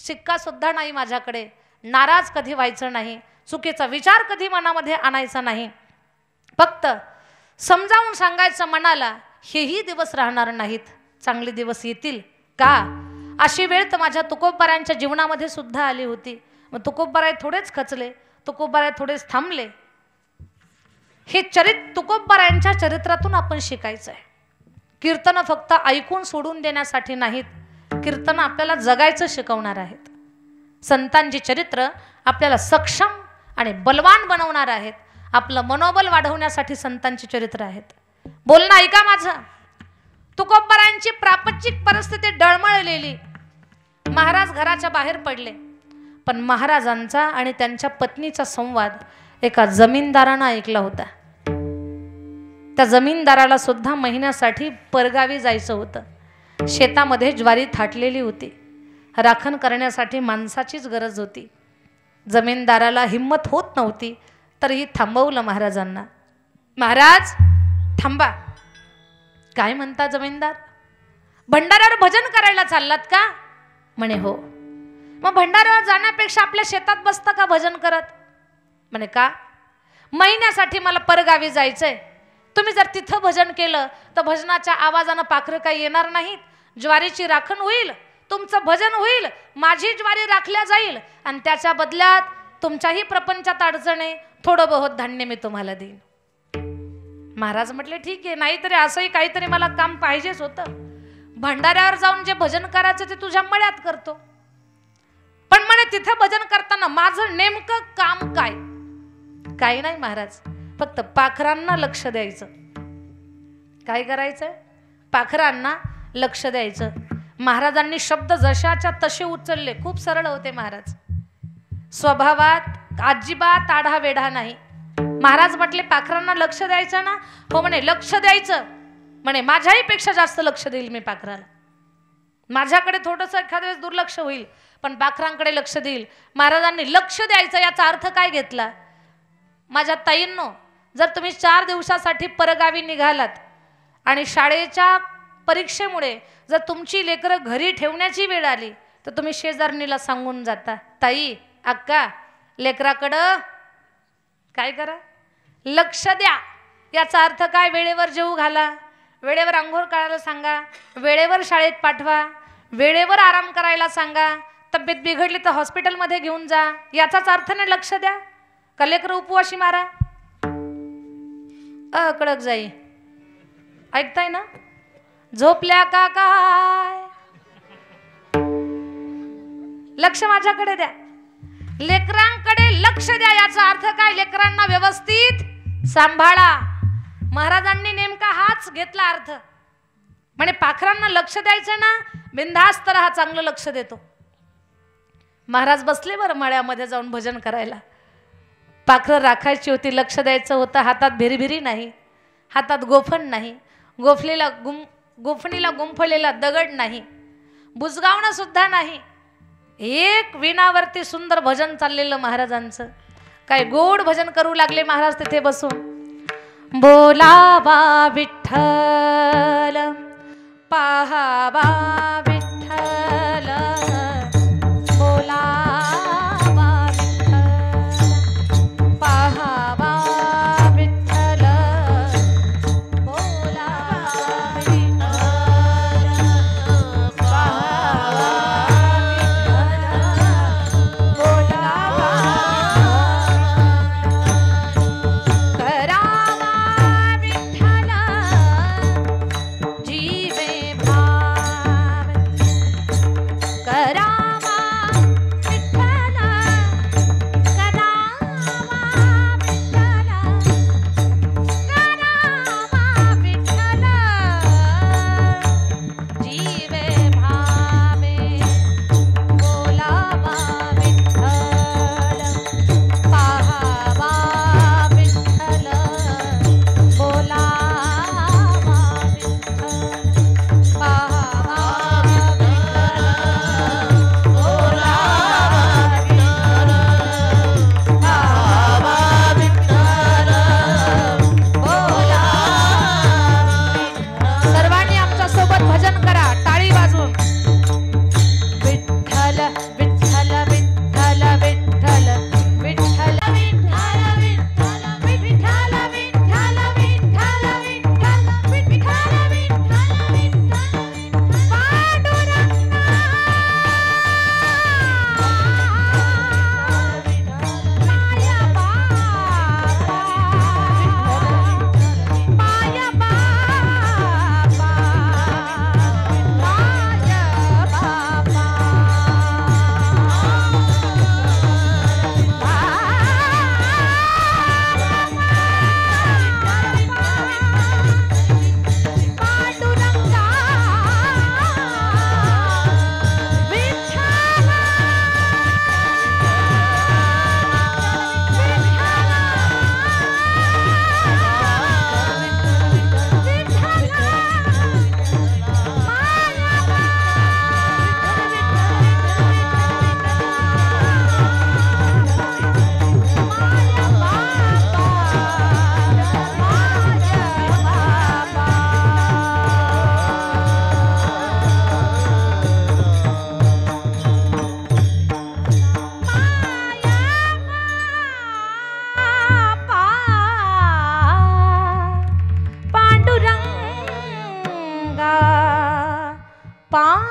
शिक्का सुद्धा नाही माझ्याकडे. नाराज कधी व्हायचं नाही, चुकीचा विचार कधी मनामध्ये आणायचा नाही. फक्त समजावून सांगायचं मनाला, हेही दिवस राहणार नाहीत, चांगले दिवस येतील. का अशी वेळ तर माझ्या तुकोबारायांच्या जीवनामध्ये सुद्धा आली होती. मग तुकोबाराय थोडेच खचले, तुकोबाराय थोडेच थांबले. हे तुकोबारायांच्या चरित्रातून आपण शिकायचं आहे. कीर्तन फक्त ऐकून सोडून देण्यासाठी नाहीत, कीर्तन आपल्याला जगायचं शिकवणार आहेत. संतांची चरित्र आपल्याला सक्षम आणि बलवान बनवणार आहेत. आपलं मनोबल वाढवण्यासाठी संतांची चरित्र आहेत. बोलणं ऐका माझं. तुकोबारायांची प्रापंचिक परिस्थिती डळमळलेली. महाराज घराच्या बाहेर पडले, पण महाराजांचा आणि त्यांच्या पत्नीचा संवाद एका जमीनदारानं ऐकला होता. त्या जमीनदाराला सुद्धा महिन्यासाठी परगावी जायचं होतं. शेतामध्ये ज्वारी थाटलेली होती, राखण करण्यासाठी माणसाचीच गरज होती. जमीनदाराला हिम्मत होत नव्हती, तरीही थांबवलं महाराजांना. महाराज थांबा. काय म्हणता जमीनदार? भंडाऱ्यावर भजन करायला चाललात का? म्हणे हो. मग भंडाऱ्यावर जाण्यापेक्षा आपल्या शेतात बसता का भजन करत? म्हणे का? महिन्यासाठी मला परगावी जायचंय. तुम्ही जर तिथं भजन केलं तर भजनाच्या आवाजानं पाखरं काही येणार नाहीत, ज्वारीची राखण होईल, तुमचं भजन होईल, माझी ज्वारी राखल्या जाईल आणि त्याच्या बदल्यात तुमच्याही प्रपंचात अडचणी, थोडं बहुत धान्य मी तुम्हाला देईन. महाराज म्हटले ठीक आहे, नाहीतरी असंही काहीतरी मला काम पाहिजेच होतं. भंडाऱ्यावर जाऊन जे भजन करायचं ते तुझ्या मळ्यात करतो, पण म्हणे तिथं भजन करताना माझं नेमकं काम काय? काही नाही महाराज, फक्त पाखरांना लक्ष द्यायचं. काय करायचं? पाखरांना लक्ष द्यायचं. महाराजांनी शब्द जशाच्या तसे उचलले. खूप सरळ होते महाराज, स्वभावात अजिबात आढा वेढा नाही. महाराज म्हटले पाखरांना लक्ष द्यायचं ना? हो म्हणे लक्ष द्यायचं. म्हणे माझ्याही पेक्षा जास्त लक्ष देईल मी पाखराला. माझ्याकडे थोडंसं एखाद्या वेळेस दुर्लक्ष होईल, पण पाखरांकडे लक्ष देईल. महाराजांनी लक्ष द्यायचं याचा अर्थ काय घेतला? माझ्या ताईंनो, जर तुम्ही 4 दिवसासाठी परगावी निघालात आणि शाळेच्या परीक्षेमुळे जर तुमची लेकरं घरी ठेवण्याची वेळ आली, तर तुम्ही शेजारणीला सांगून जाता, ताई अक्का लेकराकडं काय करा, लक्ष द्या. याचा अर्थ काय? वेळेवर जेवू घाला, वेळेवर आंघोळ करायला सांगा, वेळेवर शाळेत पाठवा, वेळेवर आराम करायला सांगा, तब्येत बिघडली तर हॉस्पिटलमध्ये घेऊन जा. याचाच अर्थ नाही लक्ष द्या. का लेकरं उपवाशी मारा? कडक जाई. ऐकताय ना? झोपल्या का काय? लक्ष माझ्याकडे द्या, लेकरांकडे लक्ष द्या. याचा अर्थ काय? लेकरांना व्यवस्थित सांभाळा. महाराजांनी नेमका हाच घेतला अर्थ. म्हणे पाखरांना लक्ष द्यायचं ना, बिनधास्त राहा, चांगलं लक्ष देतो. महाराज बसले बरं मळ्यामध्ये जाऊन भजन करायला. पाखरं राखायची होती, लक्ष द्यायचं होतं. हातात भिरीभिरी नाही, हातात गोफण नाही, गोफणीला गुंफलेला दगड नाही, बुजगावणं सुद्धा नाही. एक विणावरती सुंदर भजन चाललेलं महाराजांचं. काय गोड भजन करू लागले महाराज तिथे बसून. बोलावा विठ्ठल, पाहावा विठ्ठल, बोलावा विठ्ठल, पाहावा विठ्ठल, बोलावा विठ्ठल, पाहावा विठ्ठल, बोलावा करावा विठ्ठल, जीवे भाव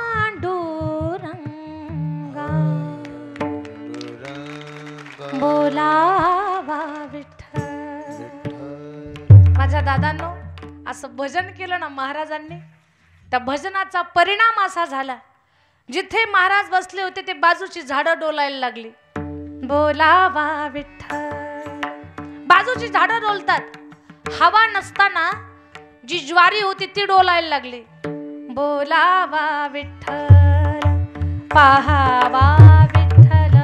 पांडुरंगा बोलावा विठ्ठल. माझ्या दादांनो, असं भजन केलं ना महाराजांनी, त्या भजनाचा परिणाम असा झाला, जिथे महाराज बसले होते ते बाजूची झाडं डोलायला लागली. बोलावा विठ्ठल. बाजूची झाडं डोलतात. हवा नसताना जी ज्वारी होती ती डोलायला लागली. बोलावा विठ्ठल, पाहावा विठ्ठल.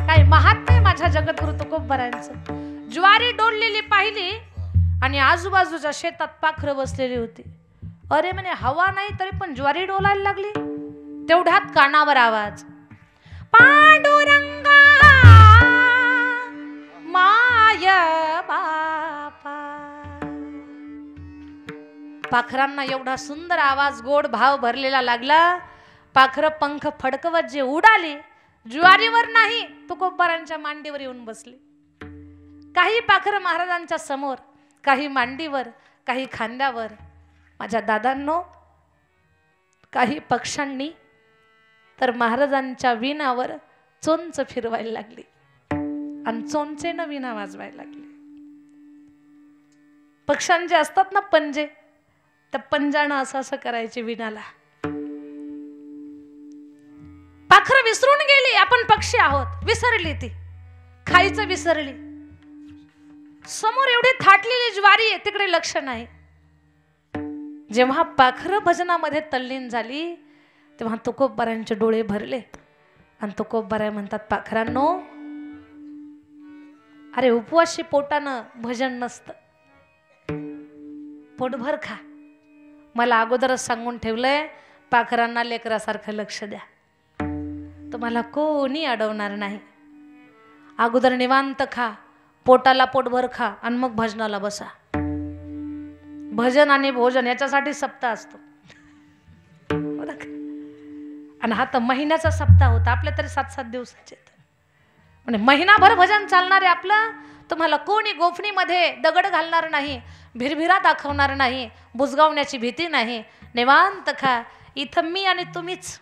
काय महात्म्य माझ्या जगद्गुरु तुकोबरायांचं. ज्वारी डोललेली पाहिली आणि आजूबाजूच्या शेतात पाखरं बसलेली होती. अरे म्हणे, हवा नाही तरी पण ज्वारी डोलायला लागली. तेवढ्यात कानावर आवाज, पांडुरंगा माय बापा. पाखरांना एवढा सुंदर आवाज, गोड भाव भरलेला लागला. पाखरं पंख फडकवत जे उडाली, ज्वारीवर नाही तुकोबरांच्या मांडीवर येऊन बसली. काही पाखरं महाराजांच्या समोर, काही मांडीवर, काही खांद्यावर. माझ्या दादांनो, काही पक्ष्यांनी तर महाराजांच्या विणावर चोंच फिरवायला लागली आणि चोंचेनं विणा वाजवायला लागली. पक्ष्यांचे असतात ना पंजे, त्या पंजानं असं असं करायचे विणाला. पाखरं विसरून गेली आपण पक्षी आहोत, विसरली ती, खायचं विसरली. समोर एवढी थाटलेली ज्वारी आहे, तिकडे लक्ष नाही. जेव्हा पाखरं भजनामध्ये तल्लीन झाली तेव्हा तुकोबरायांचे डोळे भरले आणि तुकोबराय म्हणतात, पाखरांनो, अरे उपवासी पोटानं भजन नसतं, पोटभर खा. मला अगोदरच सांगून ठेवलंय, पाखरांना लेकरासारखं लक्ष द्या, तुम्हाला कोणी अडवणार नाही. अगोदर निवांत खा, पोटाला पोटभर खा आणि मग भजनाला बसा. भजन आणि भोजन याच्यासाठी सप्ताह असतो. आणि हा तर महिन्याचा सप्ताह होता. आपल्या तरी 7-7 दिवसाचे, म्हणजे महिनाभर भजन चालणार आहे आपलं. तुम्हाला कोणी गोफणीमध्ये दगड घालणार नाही, भिरभिरा दाखवणार नाही, बुजगावण्याची भीती नाही. निवांत खा. इथं मी आणि तुम्हीच.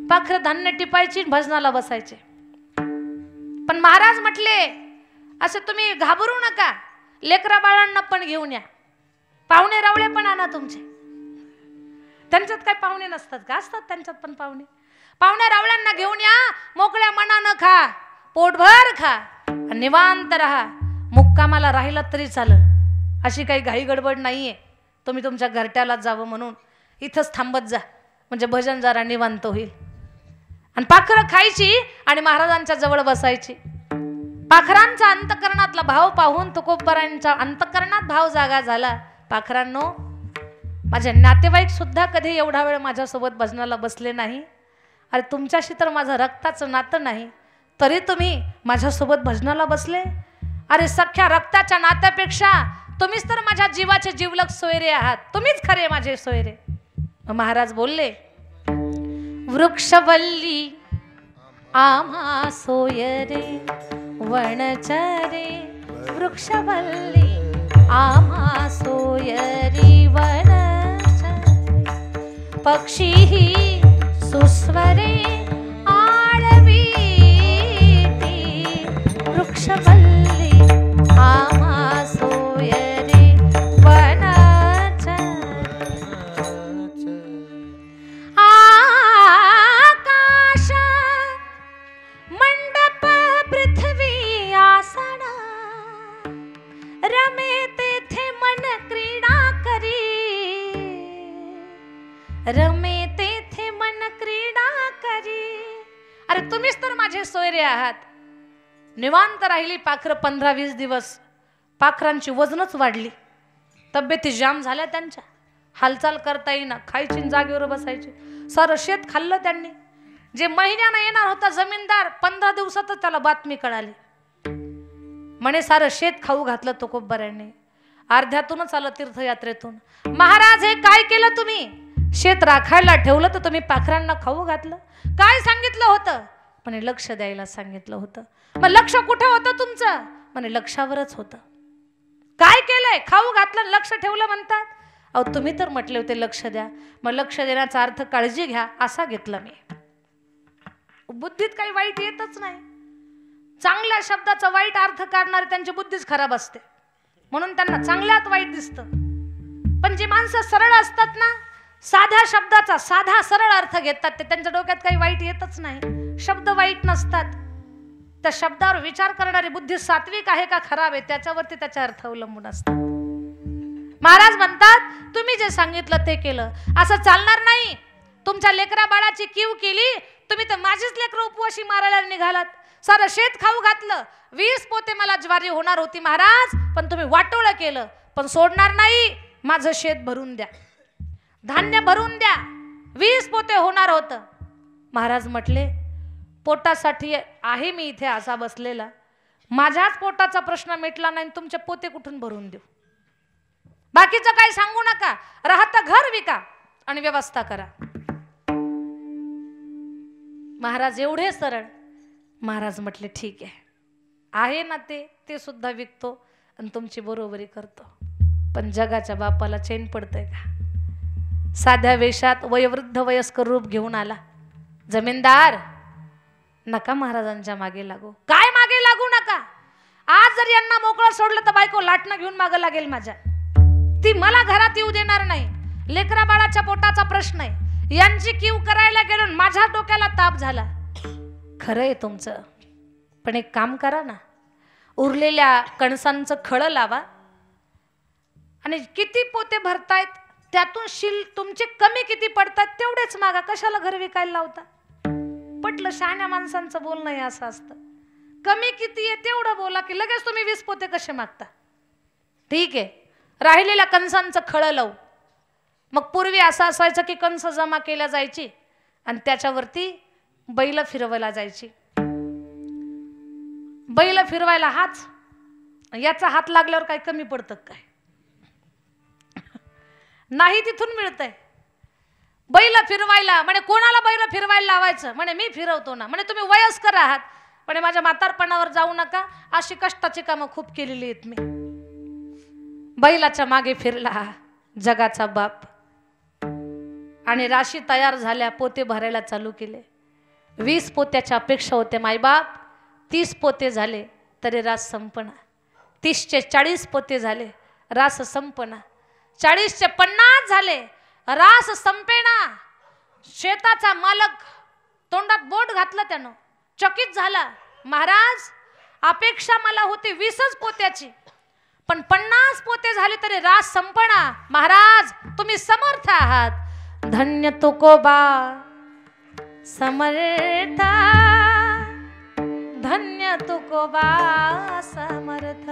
पाखरं धान्य टिपायची, भजनाला बसायचे. पण महाराज म्हटले, असं तुम्ही घाबरू नका, लेकरा बाळांना पण घेऊन या, पाहुणे रावळे पण आणा तुमचे. त्यांच्यात काय पाहुणे नसतात का? असतात त्यांच्यात पण पाहुणे. पाहुण्या रावळ्यांना घेऊन या, मोकळ्या मनानं खा, पोटभर खा आणि निवांत राहा. मुक्कामाला राहिला तरी चालेल, अशी काही घाई गडबड नाहीये. तुम्ही तुमच्या घरट्यालाच जावं म्हणून इथंच थांबत जा, म्हणजे भजन जरा निवांत होईल. आणि पाखरं खायची आणि महाराजांच्या जवळ बसायची. पाखरांचा अंतकरणातला भाव पाहून तुकोबरायांच्या अंतकरणात भाव जागा झाला. पाखरांनो, माझे नातेवाईक सुद्धा कधी एवढा वेळ माझ्यासोबत भजनाला बसले नाही. अरे तुमच्याशी तर माझं रक्ताचं नातं नाही, तरी तुम्ही माझ्यासोबत भजनाला बसले. अरे सख्या रक्ताच्या नात्यापेक्षा तुम्हीच तर माझ्या जीवाचे जिवलग सोयरे आहात, तुम्हीच खरे माझे सोयरे. महाराज बोलले, वृक्षवल्ली आम्हा सोयरे वनचरे. वृक्षवल्ली आम्हा सोयरी वनचरे. पक्षी सुस्वरे आळवीती. वृक्षवल्ली आम्हा सोयरी वनचरे. आकाश मंडप पृथ्वी आसन. रमे तेथे मन क्रीडा करी. रमे तेथे मन क्रीडा करी. अरे तुम्हीच तर माझे सोयरे आहात. निवांत राहिली पाखरं 15-20 दिवस. पाखरांची वजनच वाढली, तब्येती जाम झाल्या त्यांच्या, हालचाल करता येईना, खायची जागेवर बसायची. सारं शेत खाल्लं त्यांनी. जे महिन्यानं येणार होता जमीनदार, 15 दिवसातच त्याला बातमी कळाली. म्हणे सारं शेत खाऊ घातलं तुकोबरायांनी. अर्ध्यातूनच आलं तीर्थयात्रेतून. महाराज, हे काय केलं तुम्ही? शेत राखायला ठेवलं तर तुम्ही पाखरांना खाऊ घातलं. काय सांगितलं होतं? म्हणे लक्ष द्यायला सांगितलं होतं. मग लक्ष कुठे होतं तुमचं? म्हणे लक्षावरच होतं. काय केलंय? खाऊ घातलं, लक्ष ठेवलं म्हणतात. अहो तुम्ही तर म्हटले होते लक्ष द्या, मग लक्ष देण्याचा अर्थ काळजी घ्या असा घेतला मी. बुद्धीत काही वाईट येतच नाही. चांगल्या शब्दाचा वाईट अर्थ काढणारे त्यांची बुद्धीच खराब असते, म्हणून त्यांना चांगल्यात वाईट दिसतं. पण जी माणसं सरळ असतात ना, साध्या शब्दाचा साधा सरळ अर्थ घेतात, ते त्यांच्या डोक्यात काही वाईट येतच नाही. शब्द वाईट नसतात, त्या शब्दावर विचार करणारी बुद्धी सात्विक आहे का खराब आहे त्याच्यावरती त्याचा अर्थ अवलंबून असतात. महाराज म्हणतात तुम्ही जे सांगितलं ते केलं, असं चालणार नाही. तुमच्या लेकरा बाळाची कीव केली, तुम्ही तर माझीच लेकरं उपवाशी मारायला निघालात. सारं शेत खाऊ घातलं, 20 पोते मला ज्वारी होणार होती महाराज, पण तुम्ही वाटोळं केलं. पण सोडणार नाही, माझं शेत भरून द्या, धान्य भरून द्या. 20 पोते होणार होतं. महाराज म्हटले पोटासाठी आहे मी इथे असा बसलेला, माझ्याच पोटाचा प्रश्न मिटला नाही, तुमचे पोते कुठून भरून देऊ. बाकीचं काही सांगू नका, राहता घर विका आणि व्यवस्था करा. महाराज एवढे सरळ. महाराज म्हटले ठीक आहे ना, ते सुद्धा विकतो आणि तुमची बरोबरी करतो. पण जगाच्या बापाला चैन पडतंय का? साध्या वेशात वयोवृद्ध वयस्कर रूप घेऊन आला. जमीनदार नका महाराजांच्या मागे लागू. काय मागे लागू नका? आज जर यांना मोकळं सोडलं तर बायको लाटणं घेऊन मागे लागेल माझ्या. ती मला घरात येऊ देणार नाही. लेकरा बाळाच्या पोटाचा प्रश्न आहे, यांची कीव करायला गेलो, माझ्या डोक्याला ताप झाला. खरं आहे तुमचं, पण एक काम करा ना, उरलेल्या कणसांचं खळं लावा आणि किती पोते भरतायत त्यातून शिल तुमचे कमी किती पडतात तेवढेच मागा. कशाला घर विकायला लावता? पटलं, शहाण्या माणसांचं बोलणं हे असं असतं. कमी किती आहे तेवढं बोला की लगेच तुम्ही 20 पोते कसे मागता? ठीक आहे, राहिलेल्या कणसांचं खळं लावू. मग पूर्वी असं असायचं की कणस जमा केल्या जायची आणि त्याच्यावरती बैल फिरवायला जायची. बैल फिरवायला हाच, याचा हात लागल्यावर काय कमी पडतं काय? नाही, तिथून मिळतंय. बैल फिरवायला म्हणे कोणाला बैल फिरवायला लावायचं? म्हणे मी फिरवतो ना. म्हणे तुम्ही वयस्कर आहात, म्हणे माझ्या म्हातारपणावर जाऊ नका, अशी कष्टाची कामं खूप केलेली आहेत मी. बैलाच्या मागे फिरला जगाचा बाप आणि राशी तयार झाल्या, पोते भरायला चालू केले. 20 पोत्याच्या अपेक्षा होते मायबाप, 30 पोते झाले तरी रास संपना. 30चे 40 पोते झाले, रास संपना. 40चे 50 झाले, रास संपेना. शेताचा मालक तोंडात बोट घातलं, त्यानं चकित झाला. महाराज अपेक्षा मला होती 20च पोत्याची, पण 50 पोते झाले तरी रास संपना. महाराज तुम्ही समर्थ आहात. धन्य तुकोबा समर्थ, धन्य तुकोबा समर्थ.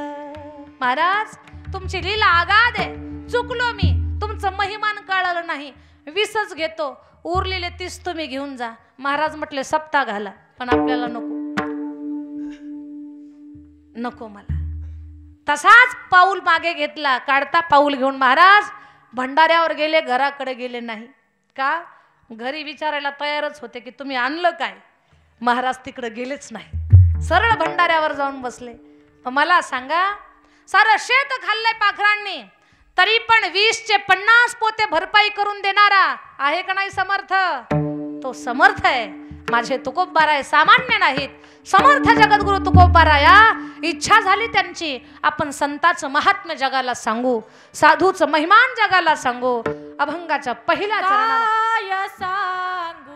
महाराज तुमची लीला आगाध आहे. चुकलो मी, तुमचं महिमान कळलं नाही. 20च घेतो, उरलेले 30 तुम्ही घेऊन जा. महाराज म्हटले सप्ताह घाला, पण आपल्याला नको मला. तसाच पाऊल मागे घेतला. काढता पाऊल घेऊन महाराज भंडाऱ्यावर गेले, घराकडे गेले नाही. का? घरी विचारायला तयारच होते की तुम्ही आणलं काय. महाराज तिकडे गेलेच नाही, सरळ भंडाऱ्यावर जाऊन बसले. मला सांगा, सारं शेत खाल्लंय पाखरांनी, तरी पण 20चे 50 पोते भरपाई करून देणारा आहे का नाही समर्थ? तो समर्थ आहे. माझे तुकोबाराय सामान्य नाहीत. समर्थ जगद्गुरु तुकोबाराया इच्छा झाली त्यांची, आपण संताचं महात्म्य जगाला सांगू, साधूचं महिमान जगाला सांगू. अभंगाच्या पहिल्या चरणावर सांगू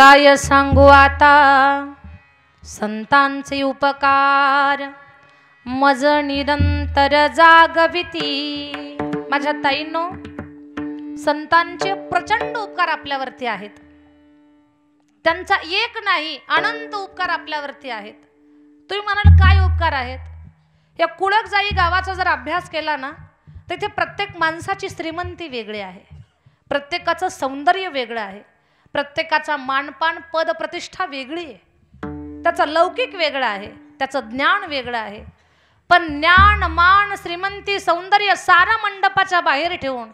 काय सांगू आता संतांचे उपकार, मज निरंतर जागविती। माझ्या ताईंनो, संतांचे प्रचंड उपकार आपल्यावरती आहेत। त्यांचा एक नाही, अनंत उपकार आपल्यावरती आहेत। तुम्ही म्हणाल काय उपकार आहेत? या कुळकजाई गावाचा जर अभ्यास केला ना, तर इथे प्रत्येक माणसाची श्रीमंती वेगळी आहे, प्रत्येकाचं सौंदर्य वेगळं आहे, प्रत्येकाचा मानपान पद प्रतिष्ठा वेगळी आहे, त्याचा लौकिक वेगळा आहे, त्याचं ज्ञान वेगळं आहे। पण ज्ञान मान श्रीमंती सौंदर्य सारा मंडपाच्या बाहेर ठेवून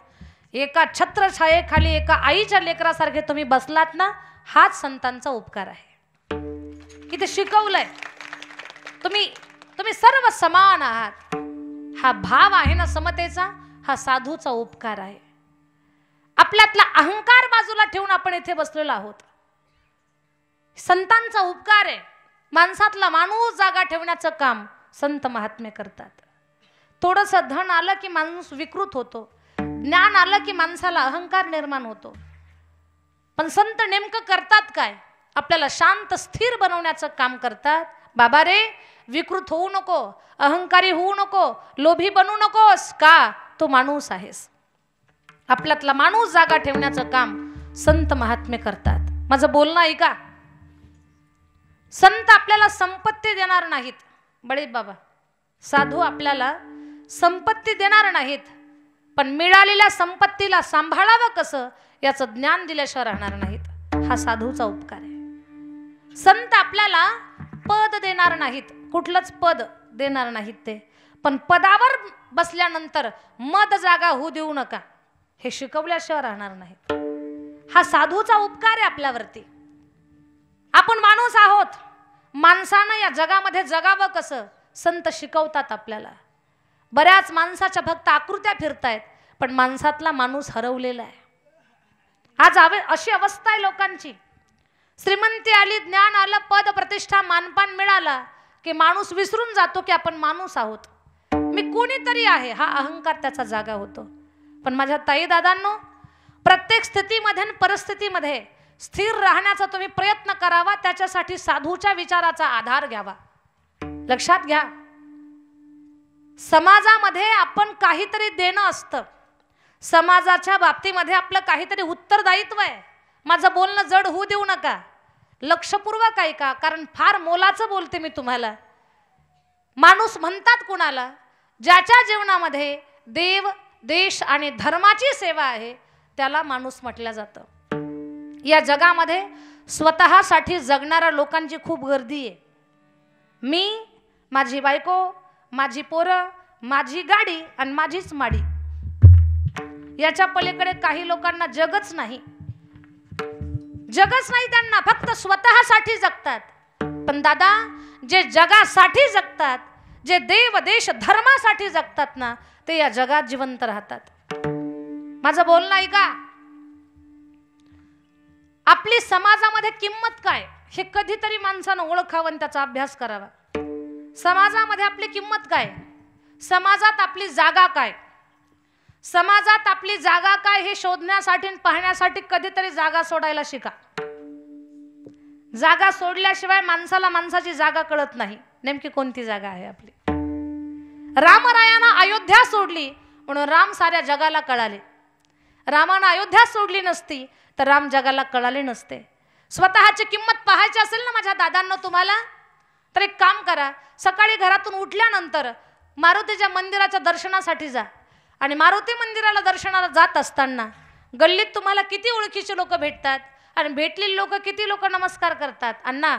एका छत्रछायेखाली एका आईच्या लेकरासारखे तुम्ही बसलात ना, हाच संतांचा उपकार आहे। इथे शिकवलंय तुम्ही सर्व समान आहात, हा भाव आहे ना समतेचा, हा साधूचा उपकार आहे। आपल्यातला अहंकार बाजूला ठेवून आपण इथे बसलेलो आहोत, संतांचा उपकार आहे। माणसातला माणूस जागा ठेवण्याचं काम संत महात्मे करतात। थोडंसं धन आलं की माणूस विकृत होतो, ज्ञान आलं की माणसाला अहंकार निर्माण होतो। पण संत नेमकं करतात काय? आपल्याला शांत स्थिर बनवण्याचं काम करतात। बाबा रे, विकृत होऊ नको, अहंकारी होऊ नको, लोभी बनू नकोस, का तो माणूस आहेस। आपल्यातला माणूस जागा ठेवण्याचं काम संत महात्मे करतात। माझं बोलणं ऐका, संत आपल्याला संपत्ती देणार नाहीत, बळे बाबा साधू आपल्याला संपत्ती देणार नाहीत, पण मिळालेल्या संपत्तीला सांभाळावं कसं याचं ज्ञान दिल्याशिवाय राहणार नाहीत। हा साधूचा उपकार आहे। संत आपल्याला पद देणार नाहीत, कुठलंच पद देणार नाहीत ते, पण पदावर बसल्यानंतर मद जागा होऊ देऊ नका हे शिकवल्याशिवाय राहणार नाही। हा साधूचा उपकार आहे आपल्यावरती। आपण माणूस आहोत, माणसानं या जगामध्ये जगावं कसं संत शिकवतात आपल्याला। बऱ्याच माणसाच्या फक्त आकृत्या फिरतायत, पण माणसातला माणूस हरवलेला आहे। आज अशी अवस्था आहे लोकांची, श्रीमंती आली, ज्ञान आलं, पद प्रतिष्ठा मानपान मिळाला की माणूस विसरून जातो की आपण माणूस आहोत, मी कोणीतरी आहे, हा अहंकार त्याचा जागा होतो। पण माझ्या ताई दादांनो, प्रत्येक स्थितीमध्ये आणि परिस्थितीमध्ये स्थिर राहण्याचा तुम्ही प्रयत्न करावा, त्याच्यासाठी साधूच्या विचाराचा आधार घ्यावा। लक्षात घ्या, समाजामध्ये आपण काहीतरी देणं असतं, समाजाच्या बाबतीमध्ये आपलं काहीतरी उत्तरदायित्व आहे। माझं बोलणं जड होऊ देऊ नका, लक्षपूर्वक ऐका, कारण फार मोलाचं बोलते मी तुम्हाला। माणूस म्हणतात कुणाला? ज्याच्या जीवनामध्ये देव देश आणि धर्माची सेवा आहे त्याला माणूस म्हटलं जातं। या जगामध्ये स्वतःसाठी जगणाऱ्या लोकांची खूप गर्दी आहे। मी, माझी बायको, माझी पोरं, माझी गाडी आणि माझीच माडी, याच्या पलीकडे काही लोकांना जगच नाही, जगच नाही त्यांना, फक्त स्वतःसाठी जगतात। पण दादा, जे जगासाठी जगतात, जे देव देश धर्मासाठी जगतात ना, ते या जगात जिवंत राहतात। माझं बोलणं ऐका, आपली समाजामध्ये किंमत काय हे कधीतरी माणसानं ओळखावं आणि त्याचा अभ्यास करावा। समाजामध्ये आपली किंमत काय, समाजात आपली जागा काय, समाजात आपली जागा काय हे शोधण्यासाठी पाहण्यासाठी कधीतरी जागा सोडायला शिका। जागा सोडल्याशिवाय माणसाला माणसाची जागा कळत नाही, नेमकी कोणती जागा आहे आपली। रामरायानं अयोध्या सोडली म्हणून राम साऱ्या जगाला कळाले, रामानं अयोध्या सोडली नसती तर राम जगाला कळाले नसते। स्वतःची किंमत पाहायची असेल ना माझ्या दादांना तुम्हाला, तर एक काम करा, सकाळी घरातून उठल्यानंतर मारुतीच्या मंदिराच्या दर्शनासाठी जा, आणि मारुती मंदिराला दर्शनाला जात असताना गल्लीत तुम्हाला किती ओळखीचे लोक भेटतात, आणि भेटलेले लोक किती लोक नमस्कार करतात, अण्णा,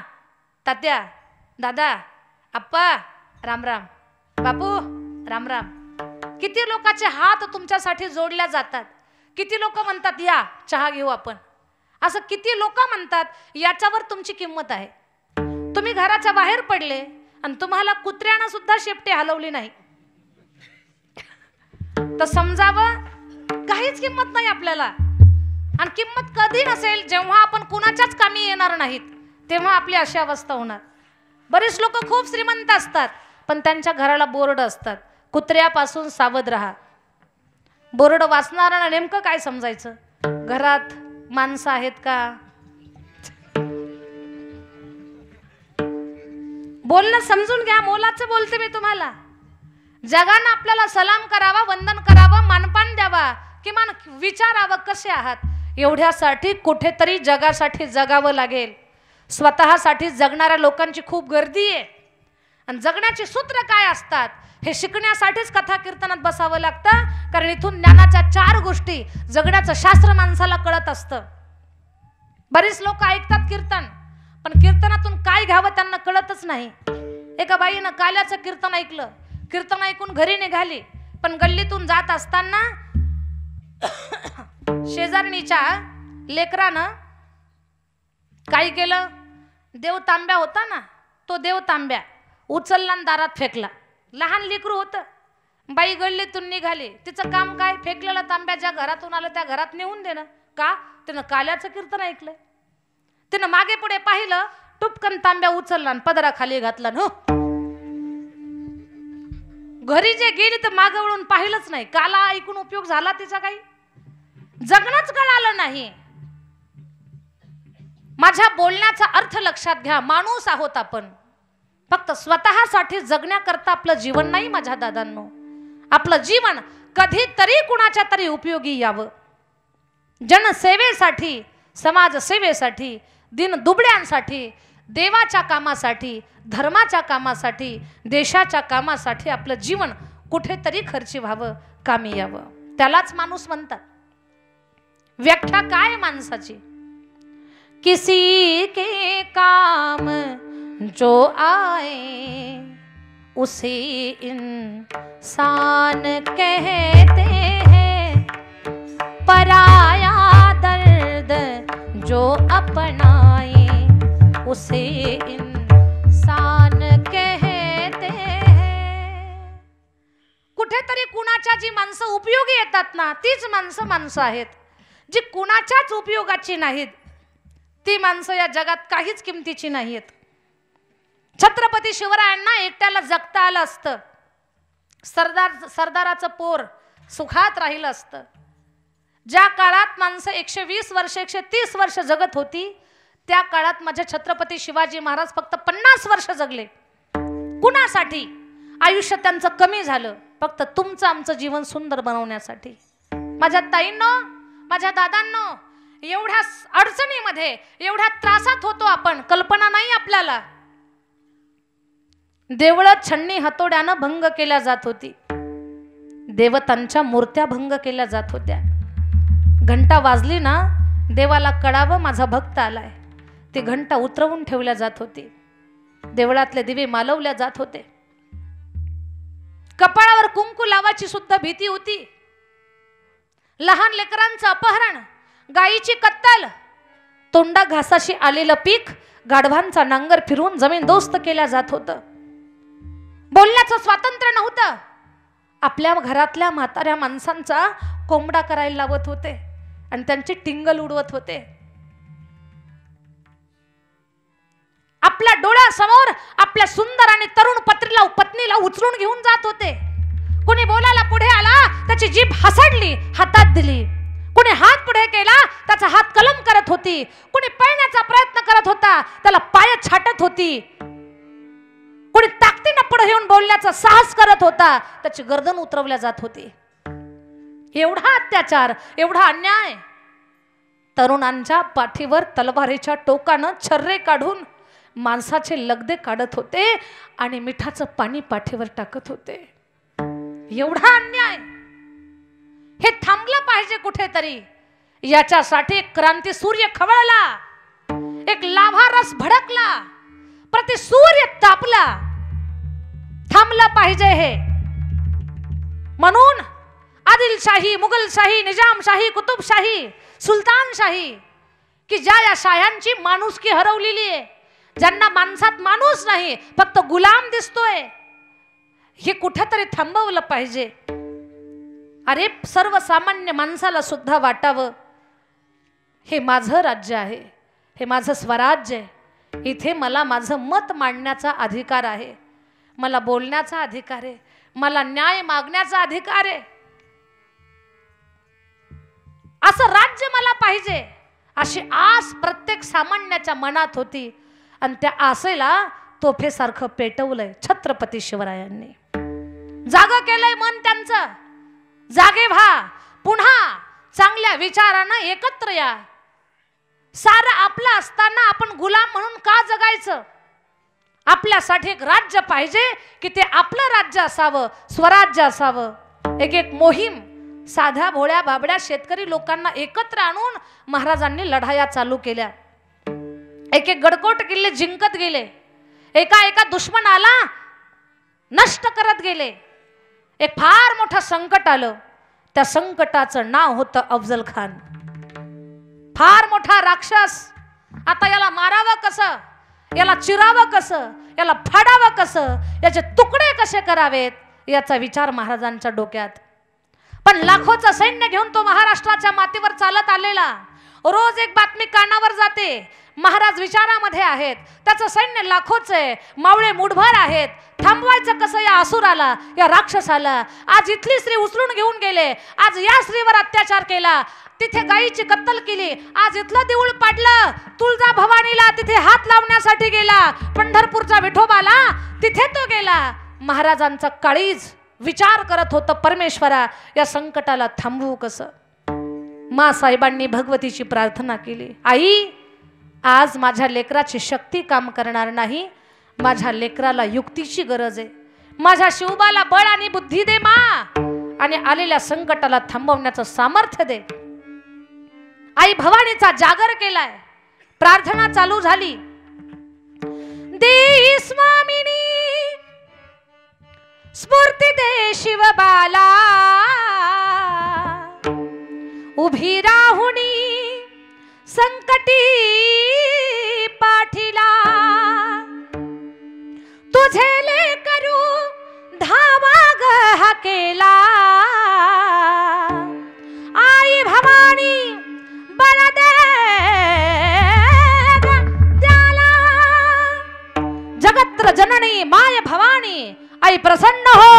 तात्या, दादा, आप्पा, राम राम, बापू, राम राम। किती लोकांचे हात तुमच्यासाठी जोडल्या जातात, किती लोक म्हणतात या चहा घेऊ आपण, असं किती लोक म्हणतात, याच्यावर तुमची किंमत आहे। तुम्ही घराच्या बाहेर पडले आणि तुम्हाला कुत्र्यानं सुद्धा शेपटी हलवली नाही तर समजावं काहीच किंमत नाही आपल्याला। आणि किंमत कधी नसेल जेव्हा आपण कुणाच्याच कामी येणार नाहीत, तेव्हा आपली अशी अवस्था होणार। बरेच लोक खूप श्रीमंत असतात, पण त्यांच्या घराला बोर्ड असतात, कुत्र्यापासून सावध राहा। बोर्ड वाचणाऱ्यांना नेमकं काय समजायचं, घरात माणसं आहेत का, बोलणं समजून घ्या, मोलाचं बोलते मी तुम्हाला. जगानं आपल्याला सलाम करावा, वंदन करावं, मानपान द्यावा, किमान विचारावं कसे आहात. एवढ्यासाठी कुठेतरी जगासाठी जगावं लागेल. स्वतःसाठी जगणाऱ्या लोकांची खूप गर्दी आहे. आणि जगण्याचे सूत्र काय असतात हे शिकण्यासाठीच कथा कीर्तनात बसावं लागतं. कारण इथून ज्ञानाच्या 4 गोष्टी, जगण्याचं शास्त्र माणसाला कळत असतं. बरीच लोक ऐकतात कीर्तन, पण कीर्तनातून काय घ्यावं त्यांना कळतच नाही. एका बाईनं काल्याचं कीर्तन ऐकलं, कीर्तन ऐकून घरी निघाली, पण गल्लीतून जात असताना शेजारणीच्या लेकरानं काय केलं, देव तांब्या होता ना, तो देव तांब्या उचलला आणि दारात फेकला. लहान लेकरू होतं. बाई गल्लीतून निघाली, तिचं काम काय, फेकलेला तांब्या ज्या घरातून आलं त्या घरात नेऊन देणं. का? तिनं काल्याचं कीर्तन ऐकलंय. तिनं मागे पुढे पाहिलं, टुपकन तांब्या उचलला आणि पदराखाली घातला. हो, घरी जे गेली तर मागे वळून पाहिलंच नाही. काला ऐकून उपयोग झाला तिचा काही? जगणंच कळालं नाही. माझ्या बोलण्याचा अर्थ लक्षात घ्या. माणूस आहोत आपण, फक्त स्वतःसाठी जगण्याकरता आपलं जीवन नाही माझ्या दादांनो. आपलं जीवन कधीतरी कुणाच्या तरी उपयोगी यावं. जनसेवेसाठी, समाजसेवेसाठी, दिन दुबळ्यांसाठी, देवाच्या कामासाठी, धर्माच्या कामासाठी, देशाच्या कामासाठी आपलं जीवन कुठेतरी खर्ची व्हावं, कामी यावं. त्यालाच माणूस म्हणतात. व्याख्या काय माणसाची? किसी के काम जो आए उसे इंसान कहते हैं, पराया दर्द जो अपनाए उसे इंसान कहते हैं. कुठेतरी कुणाच्या जी माणसं उपयोगी येतात ना, तीच माणसं आहेत. जी कुणाच्याच उपयोगाची नाहीत, ती माणसं या जगात काहीच किमतीची नाहीत. छत्रपती शिवरायांना एकट्याला जगता आलं असतं, सरदाराचं पोर सुखात राहिलं असतं. ज्या काळात माणसं 120 वर्ष 130 वर्ष जगत होती, त्या काळात माझे छत्रपती शिवाजी महाराज फक्त 50 वर्ष जगले. कुणासाठी? आयुष्य त्यांचं कमी झालं फक्त तुमचं आमचं जीवन सुंदर बनवण्यासाठी. माझ्या ताईंनो, माझ्या दादांनो, एवढ्या अडचणीमध्ये, एवढ्या त्रासात होतो आपण, कल्पना नाही आपल्याला. देवळं छन्नी हातोड्यानं भंग केल्या जात होती. देवतांच्या मूर्त्या भंग केल्या जात होत्या. घंटा वाजली ना, देवाला कळावं माझा भक्त आलाय, ती घंटा उतरवून ठेवल्या जात होती. देवळातले दिवे मालवल्या जात होते. कपाळावर कुंकू लावायची सुद्धा भीती होती. लहान लेकरांचं अपहरण, गायीची कत्तल, तोंडा घासाशी आलेलं पीक, गाढवांचा नांगर फिरवून जमीन दोस्त केल्या जात होतं. बोलण्याचं स्वातंत्र्य नव्हतं. आपल्या घरातल्या म्हाताऱ्या माणसांचा कोंबडा करायला लावत होते आणि त्यांची टिंगल उडवत होते. आपल्या डोळ्यासमोर आपल्या सुंदर आणि तरुण पत्नीला उचलून घेऊन जात होते. कोणी बोलायला पुढे आला, त्याची जीभ हसडली, हातात दिली. कोणी हात पुढे केला, त्याचा हात कलम करत होती. कोणी पळण्याचा प्रयत्न करत होता, त्याला पाय छाटत होती. कोणी ताकदीने पुढे येऊन बोलण्याचा साहस करत होता, त्याची गर्दन उतरवल्या जात होती. एवढा अत्याचार, एवढा अन्याय. तरुणांच्या पाठीवर तलवारीच्या टोकानं छर्रे काढून माणसाचे लगदे काढत होते आणि मिठाचं पाणी पाठीवर टाकत होते. एवढा अन्याय. हे थांबलं पाहिजे कुठेतरी. याच्यासाठी एक क्रांती सूर्य खवळला, एक लाव्हा रस भडकला, प्रति सूर्य तापला. थांबलं पाहिजे हे. म्हणून आदिलशाही, मुघलशाही, निजामशाही, कुतुबशाही, सुलतानशाही, की ज्या या शाह्यांची माणुसकी हरवलेली आहे, ज्यांना माणसात माणूस नाही, फक्त गुलाम दिसतोय, हे कुठेतरी थांबवलं पाहिजे. अरे सर्वसामान्य माणसाला सुद्धा वाटावं, हे माझं राज्य आहे, हे माझं स्वराज्य आहे, इथे मला माझं मत मांडण्याचा अधिकार आहे, मला बोलण्याचा अधिकार आहे, मला न्याय मागण्याचा अधिकार आहे. असं राज्य मला पाहिजे, अशी आस प्रत्येक सामान्याच्या मनात होती. आणि त्या आसेला तोफेसारखं पेटवलंय छत्रपती शिवरायांनी. जागा केलंय मन त्यांचं. जागे व्हा, पुन्हा चांगल्या विचारांना एकत्र या. सारं आपलं असताना आपण गुलाम म्हणून का जगायचं? आपल्यासाठी एक राज्य पाहिजे की ते आपलं राज्य असावं, स्वराज्य असावं. एक एक मोहीम साध्या भोळ्या बाबड्या शेतकरी लोकांना एकत्र आणून महाराजांनी लढाया चालू केल्या. एक एक गडकोट किल्ले जिंकत गेले. एका एका दुश्मनाला नष्ट करत गेले. एक फार मोठं संकट आलं. त्या संकटाचं नाव होतं अफजल खान. फार मोठा राक्षस. आता याला मारावं कसं, याला चिरावं कसं, याला फाडावं कसं, याचे तुकडे कसे करावेत याचा विचार महाराजांच्या डोक्यात. पण लाखोचं सैन्य घेऊन तो महाराष्ट्राच्या मातीवर चालत आलेला. रोज एक बातमी कानावर जाते, महाराज विचारामध्ये आहेत, त्याचं सैन्य लाखोच आहे, मावळे मुठभर आहेत. थांबवायचं कसं या असुराला, या राक्षसाला? आज इथली स्त्री उचलून घेऊन गेले, आज या स्त्रीवर अत्याचार केला, तिथे गायीची कत्तल केली, आज इथलं देऊळ पाडलं, तुळजा भवानीला तिथे हात लावण्यासाठी गेला, पंढरपूरच्या विठोबाला तिथे तो गेला. महाराजांचा काळीज विचार करत होतं, परमेश्वरा या संकटाला थांबवू कसं? मा साहेबांनी भगवतीची प्रार्थना केली. आई, आज माझ्या लेकराची शक्ती काम करणार नाही, माझ्या लेकराला युक्तीची गरज आहे. माझ्या शिवबाला बळ आणि बुद्धी दे मा, आणि आलेल्या संकटाला थांबवण्याचं सामर्थ्य दे. आई भवानीचा जागर केलाय. प्रार्थना चालू झाली. दे स्वामिनी स्फूर्ती दे शिवबाला, उभी राहुणी संकटी पाठीला, तुझे ले करू धावा ग हाकेला. आई भवानी बळ दे त्याला, जगत्र जननी माय भवानी आई प्रसन्न हो.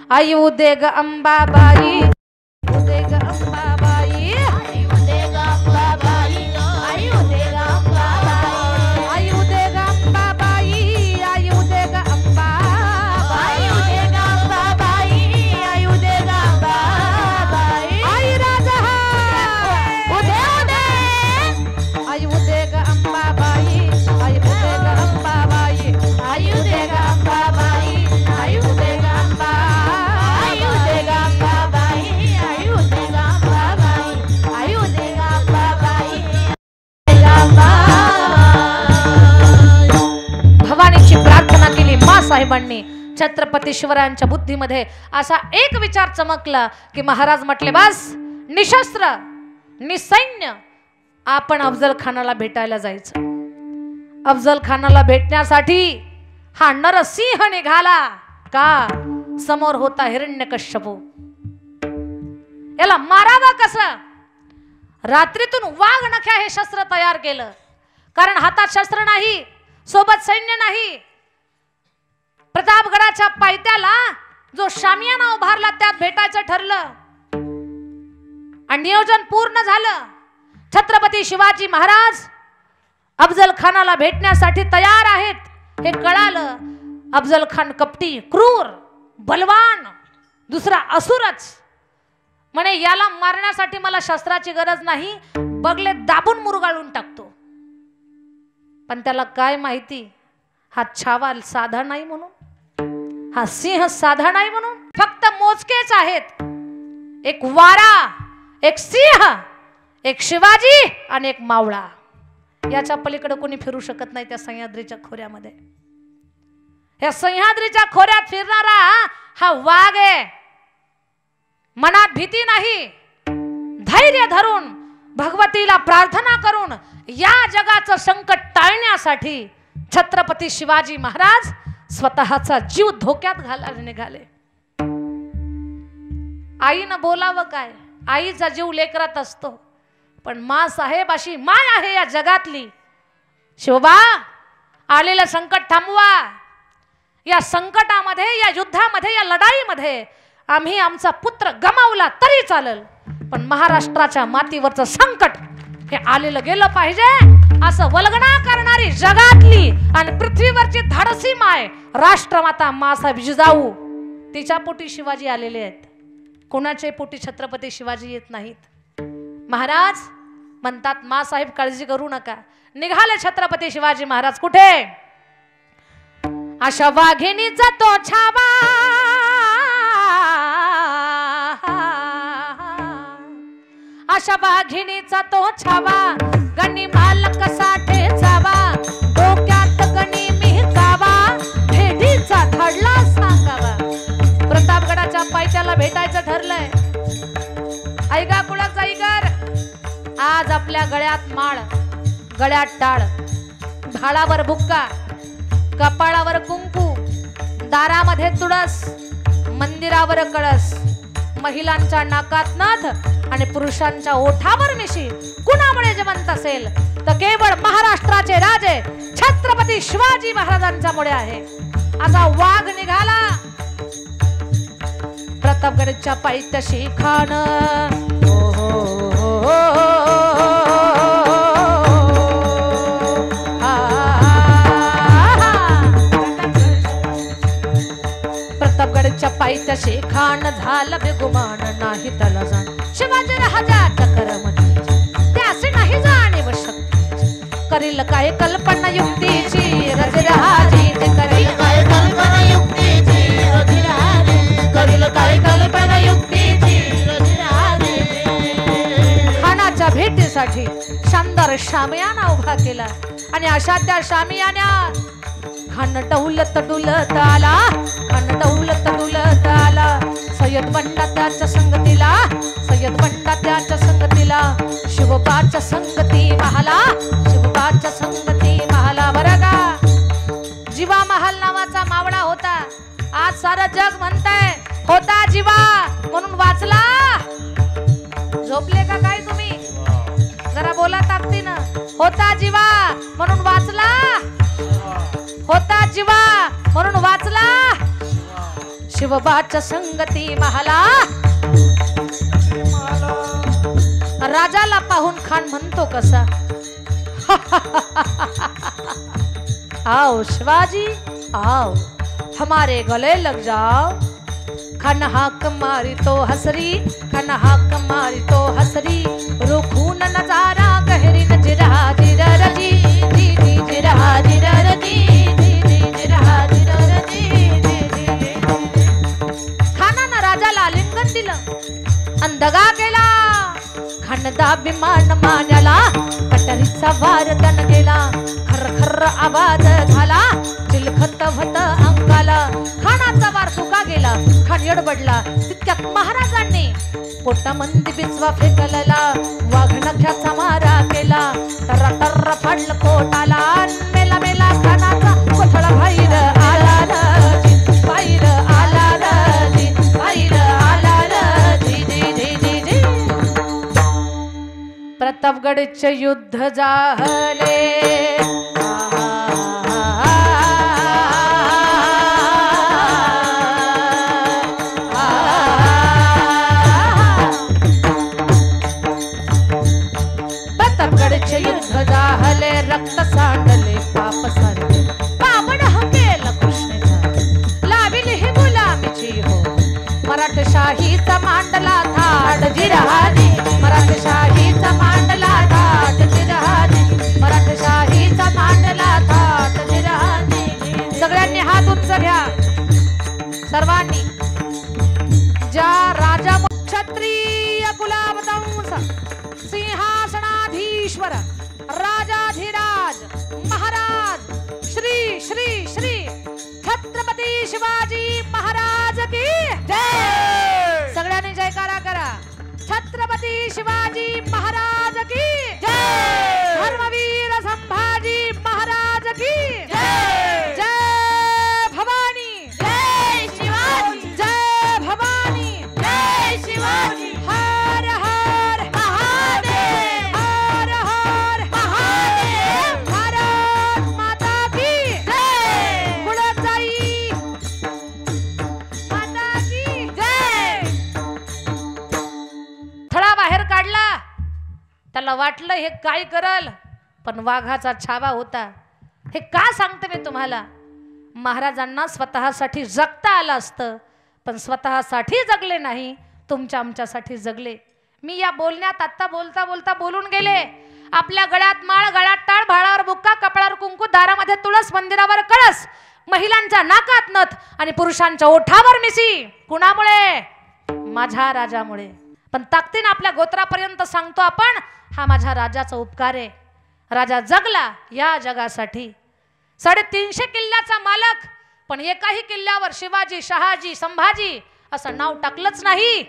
आई उदे ग अंबाबाई, उदे ग अंबाबाई, आई उदे ग अंबाबाई, आई उदे ग अंबाबाई, आई उदे ग अंबाबाई, आई उदे ग अंबाबाई, उदे ग अंबाबाई, आई उदे ग अंबाबाई, आई राजा उदे उदे, आई उदे ग अंबाबाई, आई उदे ग अंबाबाई, आई उदे ग अंबाबाई, आई उदे ग अंबाबाई, आई उदे ग अंबाबाई, आई उदे ग अंबाबाई, आई उदे ग अंबाबाई. भवानीची प्रार्थना केली मा साहेबांनी. छत्रपती शिवरायांच्या बुद्धीमध्ये असा एक विचार चमकला की महाराज म्हटले, बस निशस्त्र निसैन्य आपण अफजल खानाला भेटायला जायचं. अफजल खानाला भेटण्यासाठी हा नरसिंह निघाला. का? समोर होता हिरण्यकश्यपू. याला मारावा कसं? रात्रीतून वाघ नख्या हे शस्त्र तयार केलं. कारण हातात शस्त्र नाही, सोबत सैन्य नाही. प्रतापगडाच्या पायथ्याला जो शामियाना उभारला त्यात भेटायचं ठरलं आणि नियोजन पूर्ण झालं. छत्रपती शिवाजी महाराज अफजल खानाला भेटण्यासाठी तयार आहेत हे कळालं. अफजल खान कपटी, क्रूर, बलवान, दुसरा असुरच. म्हणे याला मारण्यासाठी मला शस्त्राची गरज नाही, बगले दाबून मुरगाळून टाकतो. पण त्याला काय माहिती हा छावा साधा नाही म्हणून, हा सिंह साधा नाही म्हणून. फक्त मोजकेच आहेत. एक वारा, एक सिंह, एक शिवाजी आणि एक मावळा. याच्या पलीकडे कोणी फिरू शकत नाही त्या सह्याद्रीच्या खोऱ्यामध्ये. या सह्याद्रीच्या खोऱ्यात फिरणारा हा वाघ आहे. मनात भीती नाही, धैर्य धरून भगवतीला प्रार्थना करून या जगाचं संकट टाळण्यासाठी छत्रपती शिवाजी महाराज स्वतःचा जीव धोक्यात घालायला निघाले. आईनं बोलावं काय? आईचा जीव लेकरात असतो. पण मा साहेब अशी माय आहे या जगातली. शिवबा, आलेलं संकट थांबवा. या संकटामध्ये, या युद्धामध्ये, या लढाईमध्ये आम्ही आमचा पुत्र गमावला तरी चालेल, पण महाराष्ट्राच्या मातीवरचं संकट हे आलेलं गेलं पाहिजे असं वल्गना करणारी जगातली आणि पृथ्वीवरची धाडसी माय राष्ट्रमाता मासाहेब जिजाऊ, तिच्या पोटी शिवाजी आलेले आहेत. कोणाचे पोटी छत्रपती शिवाजी येत नाहीत. महाराज म्हणतात मासाहेब काळजी करू नका, निघाले छत्रपती शिवाजी महाराज. कुठे? अशा वाघिणीचा तो छावा, अशा वाघिणीचा तो छावा, गणी मालक साठे जावा, डोक्यात गणी मिळकावा, भेटीचा धडला सांगावा. प्रतापगडाच्या पायथ्याला भेटायचं ठरलंय. ऐका कुळक जाईकर, आज आपल्या गळ्यात माळ, गळ्यात टाळ, भाळावर बुक्का, कपाळावर कुंकू, दारामध्ये तुळस, मंदिरावर कळस, महिलांच्या नाकात नथ आणि पुरुषांच्या ओठावर मिशी. कुणामुळे जिवंत असेल तर केवळ महाराष्ट्राचे राजे छत्रपती शिवाजी महाराजांच्या मुळे आहे. असा वाघ निघाला प्रतापगडच्या पायथ्याशी खान. प्रतापगडच्या पायथ्याशी खान झालं बेगुमान, नाही त्याला जाण शिवाजी राजाच्या करमती, त्यासे नाही जाणीव शक्तीची. करील काय कल्पना युक्तीची रजराजी, करील काय कल्पना युक्तीची रजराजी, करील काय कल्पना युक्तीची रजराजी. खानाच्या भेटीसाठी शानदार शामियाना उभा केला आणि अशा त्या शामियान्यात खान डौलत डुलत आला, खान डौलत डुलत आला. सय्यद बंडा त्याच्या संगतीला, सय्यद बंडा त्याच्या संगतीला, शिवबाच्या संगती महाला, शिवबाच्या संगती महाला. बरं का, जीवा महाल नावाचा मावळा होता. आज सारं जग म्हणतंय होता जीवा म्हणून वाचला. झोपले का काय तुम्ही? जरा बोला ताकदीनं. होता जीवा म्हणून वाचला, होता जीवा म्हणून वाचला. शिवबाच्या संगती महाला. राजाला पाहून खान म्हणतो कसा, आओ शिवाजी आओ, हमारे गले लग जाओ. खान हाक मारी तो हसरी, खान हाक मारी तो हसरी, रुखून नजारा गहरी नजरा जिरा रजी, जी जी जिरा जिरा रजी, जी जी जिरा जिरा रजी, जी जी. खानानं राजाला आलिंगन दिलं आणि दगा केला. खानदा विमान मान्याला, कटरीचा वार त्यानं केला. खर खर आवाज झाला, चिलखत भत अंगाला. खानाचा वार चुका गेला, खान येडबडला. तितक्यात महाराजांनी पोटामंदी बिचवा फेकलेला, वाघनख्याचा मारा केला. टर्रा टर्रा फाडलं पोटाला, मेला मेला खानाचा कोथळा बाहेर आला रे, बाहेर आला रे, बाहेर आला रे, जी जी जी जी. प्रतापगडचे युद्ध झाले, प्रतापगडचे युद्ध झाले. रक्त सांडले पाप सारले, पावड केला कृष्णेचा, लाविली ही गुलामीची हो. मराठशाहीचा मांडला थाट जिरहाजी, मराठशाहीचा मांडला थाट जिरहाजी, मराठशाहीचा मांडला थाट जिरहाजी. सगळ्यांनी हात उंच घ्या, सर्वांनी. ज्या राजा क्षत्रिय कुलावतंस सिंहासनाधीश्वर राजाधिराज महाराज श्री श्री श्री छत्रपती शिवाजी महाराज की जय. सगळ्यांनी जयकारा करा. छत्रपती शिवाजी महाराज की जय. धर्मवीर संभाजी महाराज की जय. जय भवानी, जय शिवाजी, जय भवानी, जय शिवाजी. हर हर महादेव, हर हर महादेव. भारत माता की जय. कुळजाई माता की जय. थळा बाहेर काढला, त्याला वाटलं हे काय करल, पण वाघाचा छावा होता. हे का सांगते मी तुम्हाला, महाराजांना स्वतःसाठी जगता आलं असतं, पण स्वतःसाठी जगले नाही, तुमच्या आमच्यासाठी जगले. मी या बोलण्यात आत्ता बोलता बोलता बोलून गेले. आपल्या गळ्यात माळ, गळ्यात टाळ, भाळावर बुक्का, कपाळावर कुंकू, दारामध्ये तुळस, मंदिरावर कळस, महिलांच्या नाकात नथ आणि पुरुषांच्या ओठावर मिशी. कुणामुळे? माझ्या राजामुळे. पण ताकदीने आपल्या गोत्रापर्यंत सांगतो आपण, हा माझ्या राजाचा उपकार आहे. राजा जगला या जगासाठी. 350 किल्ल्याचा मालक, पण एकाही किल्ल्यावर शिवाजी, शहाजी, संभाजी असं नाव टाकलंच नाही.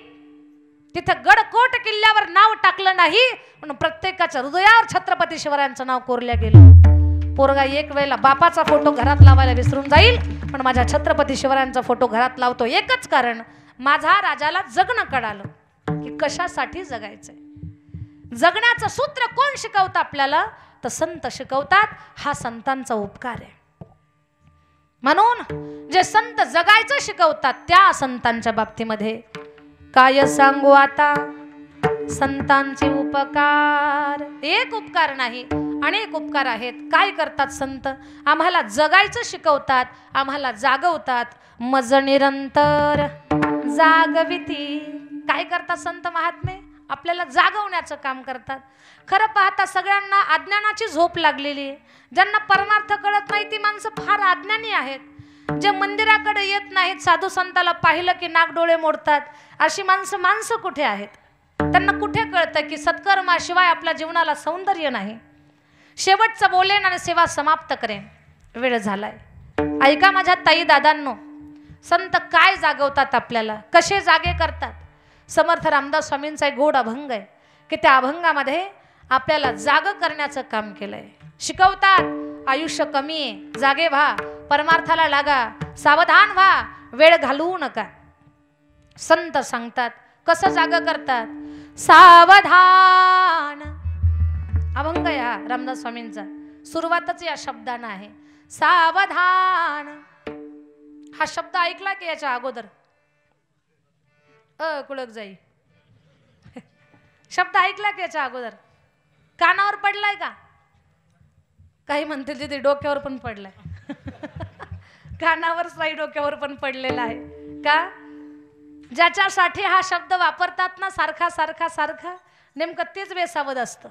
तिथं गडकोट किल्ल्यावर नाव टाकलं नाही, पण प्रत्येकाच्या हृदयावर छत्रपती शिवरायांचं नाव कोरल्या गेलं. पोरगा एक वेळेला बापाचा फोटो घरात लावायला विसरून जाईल, पण माझ्या छत्रपती शिवरायांचा फोटो घरात लावतो. एकच कारण, माझा राजाला जगणं कळालं की कशासाठी जगायचंय. जगण्याचं सूत्र कोण शिकवतं आपल्याला, तर संत शिकवतात. हा संतांचा उपकार आहे. म्हणून जे संत जगायचं शिकवतात त्या संतांच्या बाबतीमध्ये काय सांगू आता, संतांचे उपकार. एक उपकार नाही, अनेक उपकार आहेत. काय करतात संत? आम्हाला जगायचं शिकवतात, आम्हाला जागवतात. मज निरंतर जागविती. काय करतात संत महात्मे? आपल्याला जागवण्याचं काम करतात. खरं पाहता सगळ्यांना अज्ञानाची झोप लागलेली आहे. ज्यांना परमार्थ कळत नाही ती माणसं फार अज्ञानी आहेत. जे मंदिराकडे येत नाहीत, साधू संताला पाहिलं की नाक डोळे मोडतात, अशी माणसं कुठे आहेत? त्यांना कुठे कळतं की सत्कर्माशिवाय आपल्या जीवनाला सौंदर्य नाही. शेवटचं बोलेन आणि सेवा समाप्त करेन, वेळ झालाय. ऐका माझ्या ताई दादांनो, संत काय जागवतात आपल्याला, कसे जागे करतात. समर्थ रामदास स्वामींचा एक गोड अभंग आहे की त्या अभंगामध्ये आपल्याला जाग करण्याचं काम केलंय. शिकवतात आयुष्य कमी आहे, जागे व्हा, परमार्थाला लागा, सावधान व्हा, वेळ घालवू नका. संत सांगतात कसं जाग करतात. सावधान अभंग आहे हा रामदास स्वामींचा. सुरुवातच या शब्दानं आहे, सावधान. हा शब्द ऐकला की याच्या अगोदर कुळक जाई शब्द ऐकला की याच्या अगोदर कानावर पडलाय का? काही म्हणतील तिथे डोक्यावर पण पडलाय कानावर नाही, डोक्यावर पण पडलेला आहे का? ज्याच्यासाठी हा शब्द वापरतात ना सारखा सारखा सारखा, नेमकं तेच बेसावध असतं.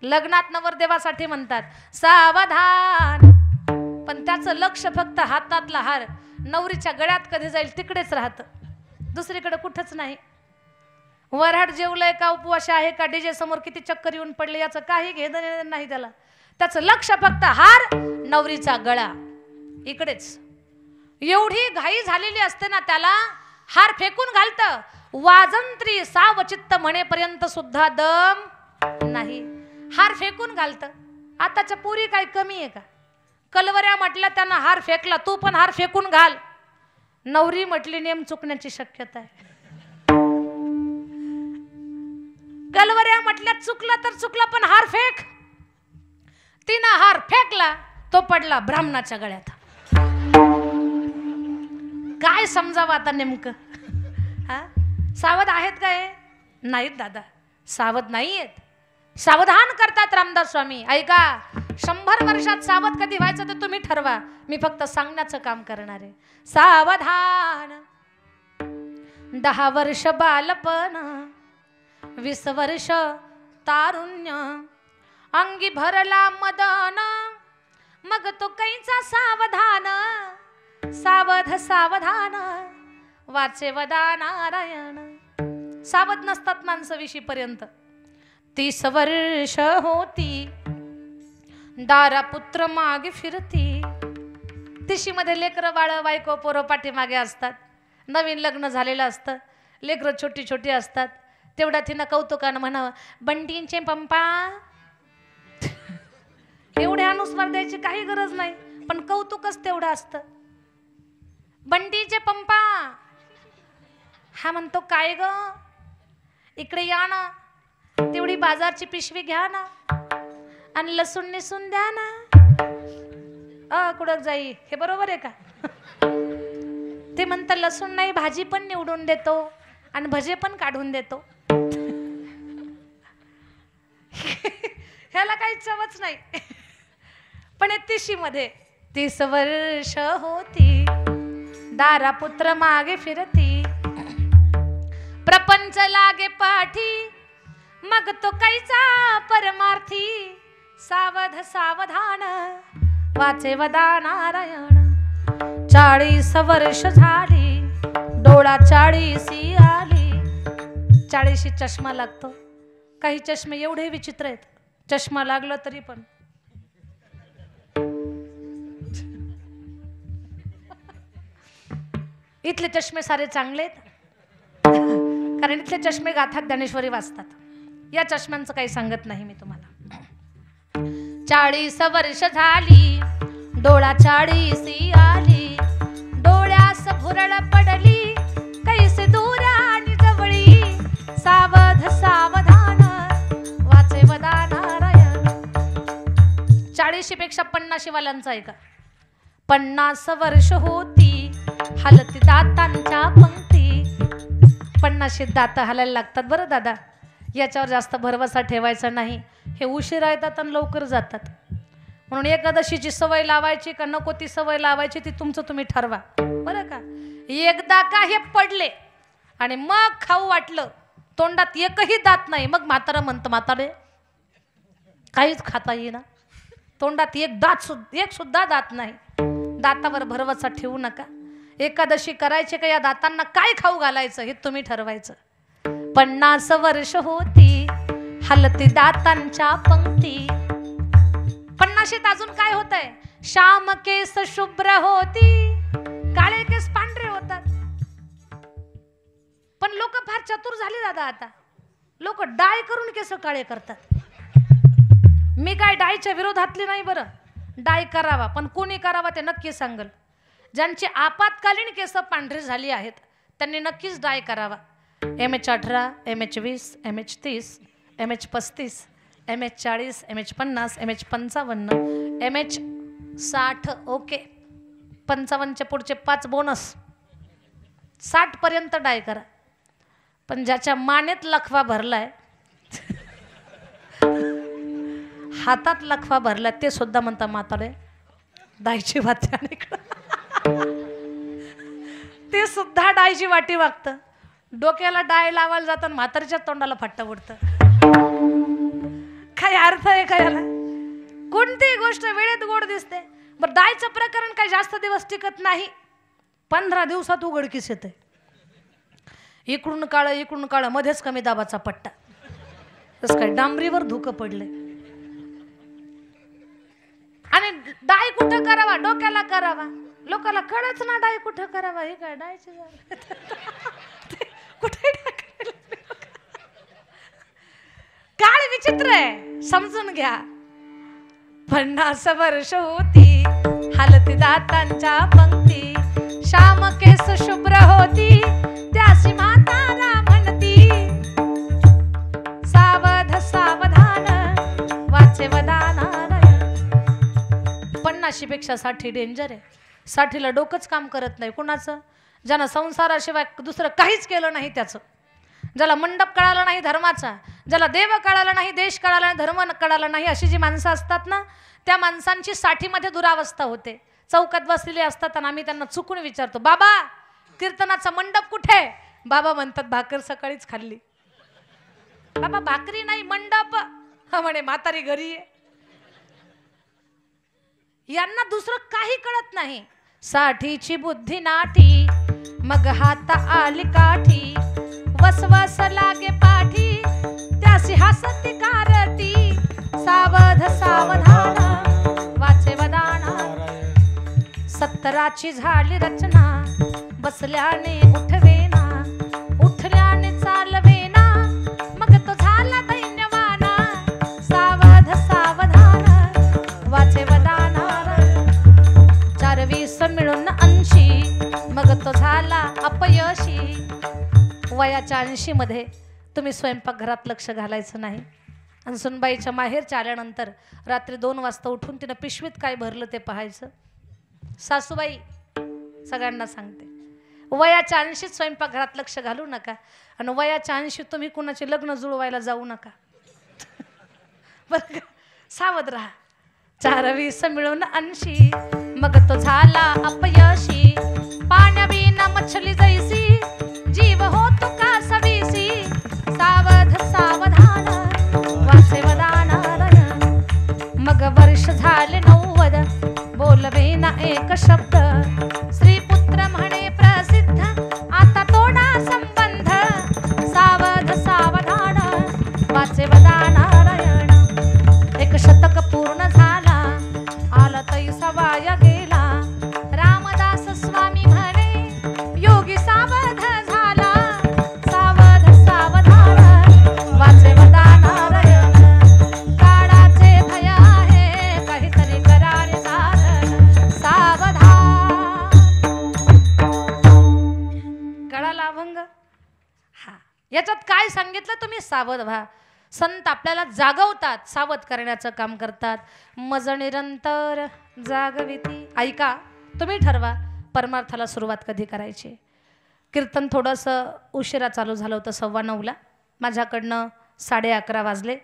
लग्नात नवरदेवासाठी म्हणतात सावधान, पण त्याचं लक्ष फक्त हातातला हार नवरीच्या गळ्यात कधी जाईल तिकडेच राहतं, दुसरीकडे कुठंच नाही. वऱ्हाड जेवलंय का, उपवास आहे का, डीजे समोर किती चक्कर येऊन पडले याचं काही घेणं नाही त्याला. त्याचं लक्ष फक्त हार, नवरीचा गळा, इकडेच. एवढी घाई झालेली असते ना त्याला, हार फेकून घालतं. वाजंत्री सावचित्त म्हणेपर्यंत सुद्धा दम नाही, हार फेकून घालतं. आताच्या पुरी काय कमी आहे का? कलवऱ्या म्हटल्या त्यांना हार फेकला, तू पण हार फेकून घाल. नवरी म्हटली नेम चुकण्याची शक्यता आहे. कलवऱ्या म्हटल्या चुकला तर चुकला पण हार फेक. तिनं हार फेकला, तो पडला ब्राह्मणाच्या गळ्यात. काय समजावं आता नेमकं? सावध आहेत काय? नाहीत दादा, सावध नाहीयेत. सावधान करतात रामदास स्वामी. ऐका, 100 वर्षात सावध कधी व्हायचं ते तुम्ही ठरवा, मी फक्त सांगण्याचं काम करणार आहे. सावधान. 10 वर्ष बालपण, 20 वर्ष तारुण्य, अंगी भरला मदन, मग तो कैचा सावधान. सावध सावधान वाचे वदा नारायण. सावध नसतात माणसं 20 पर्यंत. 30 वर्ष होती, दारा पुत्र मागे फिरती. 30 मध्ये लेकरं बाळ बायको पोरं पाठीमागे असतात. नवीन लग्न झालेलं असतं, लेकरं छोटी छोटी असतात. तेवढा तिनं कौतुकानं म्हणावं, बंटींचे पंपा. एवढे अनुस्वार द्यायची काही गरज नाही, पण कौतुकच तेवढं असतं. बंटीचे पंपा. हा म्हणतो काय ग, इकडे या ना, तेवढी बाजारची पिशवी घ्या ना आणि लसूण निसून द्या ना. कुठं जाई, हे बरोबर आहे का? ते म्हणतात लसूण नाही, भाजी पण निवडून देतो आणि भजे पण काढून देतो. ह्याला काही चवच नाही. पण 30 मध्ये 30 वर्ष होती, दारापुत्र मागे फिरती, प्रपंच लागे पाठी, मग तो कैचा परमार्थी. सावध सावधान वाचे वदा नारायण. 40 वर्ष झाली, डोळा 40 आली. 40 चष्मा लागतो. काही चष्मे एवढे विचित्र आहेत, चष्मा लागला तरी पण इथले चष्मे सारे चांगले आहेत, कारण इथले चष्मे गाथा ज्ञानेश्वरी वाचतात. या चष्म्यांचं काही सांगत नाही मी तुम्हाला. 40 वर्ष झाली, डोळा 40 आली, डोळ्यास भुरळ पडली, कैसे दूर आणि जवळी. सावध सावधान वाचे वदा नारायण. 40 पेक्षा 50 वाल्यांचा आहे का? 50 वर्ष होती, हलती दातांच्या पंक्ती. 50 दात हलायला लागतात बरं दादा, याच्यावर जास्त भरवसा ठेवायचा नाही. हे उशिरा येतात आणि लवकर जातात. म्हणून एकादशीची सवय लावायची का नको ती सवय लावायची ती तुमचं तुम्ही ठरवा बरं का. एकदा का हे पडले आणि मग खाऊ वाटलं, तोंडात एकही दात नाही, मग म्हातारा म्हणतं म्हातारे काहीच खाता येईना, तोंडात एक सुद्धा दात नाही. दातावर भरवसा ठेवू नका. एकादशी करायची का या दातांना काय खाऊ घालायचं हे तुम्ही ठरवायचं. 50 वर्ष होती, हलती दातांच्या पंक्ती. 50शीत अजून काय होत आहे? श्याम केस शुभ्र होती, काळे केस पांढरे होतात. पण लोक फार चतुर झाली दादा. आता लोक डाय करून केस काळे करतात. मी काय डायच्या विरोधातली नाही बरं, डाय करावा, पण कोणी करावा ते नक्की सांगल. ज्यांची आपत्कालीन केस पांढरी झाली आहेत त्यांनी नक्कीच डाय करावा. MH18, MH20, MH30, MH35, MH40, MH50, MH55, MH60. Okay, 55च्या पुढचे 5 बोनस. 60 पर्यंत डाय करा. पण ज्याच्या मानेत लखवा भरलाय, हातात लखवा भरलाय, ते सुद्धा म्हणता म्हातारे डायची वाटी. ते सुद्धा डायची वाटी वागतं. डोक्याला डाय लावायला जाताना म्हातारीच्या तोंडाला फट्टा उडतं. काय अर्थ आहे का याला? कोणतीही गोष्ट वेळेत गोड दिसते. बरं, डायचं प्रकरण काही जास्त दिवस टिकत नाही. 15 दिवसात उघडकीस येते. इकडून काळ मध्येच कमी दाबाचा पट्टा. तसं काय डांबरीवर धुकं पडले. आणि डाय कुठं करावा? डोक्याला करावा. लोकाला कळच ना डाय कुठं करावा. हे काय डायचे कुठे काळ विचित्र आहे, समजून घ्या. 50 वर्ष होती, हलती दातांच्या पंक्ती. श्याम केस शुभ्र होती, त्यासी म्हातारा म्हणती. सावध सावधान वाचे वदा नारायण. 50 पेक्षा 60 डेंजर आहे. 60ला डोकंच काम करत नाही कुणाचं. ज्यानं संसाराशिवाय दुसरं काहीच केलं नाही त्याचं, ज्याला मंडप कळाला नाही धर्माचा, ज्याला देव कळाला नाही, देश कळाला नाही, धर्म कळाला नाही, अशी जी माणसं असतात ना, त्या माणसांची 60मध्ये दुरावस्था होते. चौकात बसलेले असतात आणि आम्ही त्यांना चुकून विचारतो, बाबा कीर्तनाचा मंडप कुठे? बाबा म्हणतात भाकर सकाळीच खाल्ली. बाबा भाकरी नाही मंडप. हा म्हणे म्हातारी घरी आहे. यांना दुसरं काही कळत नाही. 60ची बुद्धी नाठी, मग हात आली काठी. वसवस लागे पाठी, त्यासी हसती कारती. सावध सावधान वाचे वदा नारायण. 70ची झाली रचना, बसल्याने उठवेना, उठल्याने चालवेना, मग तो झाला दैन्यवाना. सावध सावधान वाचे वदा नारायण. 4-20 मिळून 80, मग तो झाला अपयशी. वयाच्या 80 मध्ये तुम्ही स्वयंपाकघरात लक्ष घालायचं नाही. आणि सुनबाईच्या माहेरच्या आल्यानंतर रात्री 2 वाजता उठून तिनं पिशवीत काय भरलं ते पाहायचं. सासूबाई सगळ्यांना सांगते, वयाच्या 80 स्वयंपाकघरात लक्ष घालू नका. आणि वयाच्या 80 तुम्ही कुणाचे लग्न जुळवायला जाऊ नका. बरं का? सावध राहा. 4-20 मिळून 80 मग तो झाला अपयशी. पाण्याविना मछली जैसी जीव होतो का सवीसी. सावध सावधान वाचे वदानालय. मग वर्ष झाले 90 बोलवेना एक शब्द. श्रीपुत्र म्हणे प्रसिद्ध आता तोडा संबंध. सावध सावधान वाचे वदानारायण. 1 शतक पूर्ण झाला आला तैसा वाया गेला. रामदास स्वामी म्हणे योगी सावध झाला. सावध सावधान वाचे वदानारायण. काळाचे भय आहे काहीतरी करारे साधन. सावधान. कळाला अभंग? हा. याच्यात काय सांगितलं तुम्ही? सावध व्हा. संत आपल्याला जागवतात, सावध करण्याचं काम करतात. मज निरंतर जागविती. ऐका, तुम्ही ठरवा परमार्थाला सुरुवात कधी करायची. कीर्तन थोडंसं उशिरा चालू झालं होतं, 9:15. माझ्याकडनं 11:30 वाजले.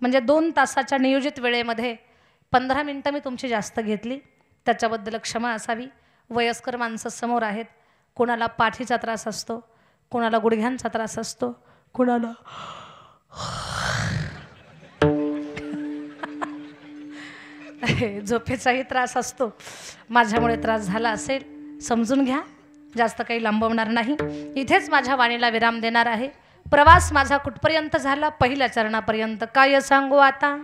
म्हणजे 2 तासाच्या नियोजित वेळेमध्ये 15 मिनटं मी तुमची जास्त घेतली. त्याच्याबद्दल क्षमा असावी. वयस्कर माणसं समोर आहेत. कोणाला पाठीचा त्रास असतो, कोणाला गुडघ्यांचा त्रास असतो, कोणाला झोपेचाही त्रास असतो. माझ्यामुळे त्रास झाला असेल, समजून घ्या. जास्त काही लांबवणार नाही. इथेच माझ्या वाणीला विराम देणार आहे. प्रवास माझा कुठपर्यंत झाला? पहिल्या चरणापर्यंत. काय सांगू आता?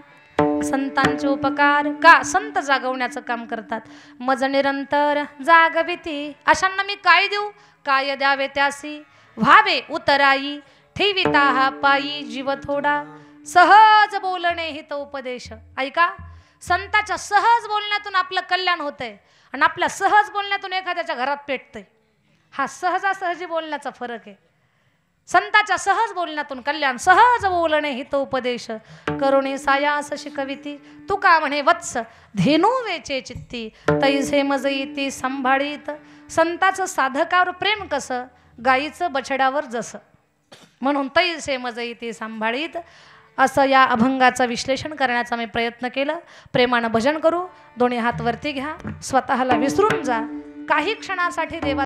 संतांचे उपकार. का? संत जागवण्याचं काम करतात. मज निरंतर जागविती. अशांना मी काय देऊ? काय द्यावे त्यासी व्हावे उतराई. ठेविता हा पायी जीव थोडा. सहज बोलणे हित उपदेश. ऐका, संताच्या सहज बोलण्यातून आपलं कल्याण होतंय आणि आपल्या सहज बोलण्यातून एखाद्याच्या घरात पेटतंय. हा सहजासहजी बोलण्याचा फरक आहे. संताच्या सहज बोलण्यातून कल्याण. सहज बोलणे हित उपदेश. करुणे सायास शिकविती. तू का म्हणे वत्स धेनू वेचे चित्ती. तैसे मजईती सांभाळीत. संताचं साधकावर प्रेम कसं, गाईचं बछड्यावर जसं. म्हणून तैसे मजईती सांभाळीत. असं या अभंगाचं विश्लेषण करण्याचा मी प्रयत्न केलं. प्रेमानं भजन करू. दोन्ही हात वरती घ्या. स्वतःला विसरून जा. काही क्षणासाठी देवा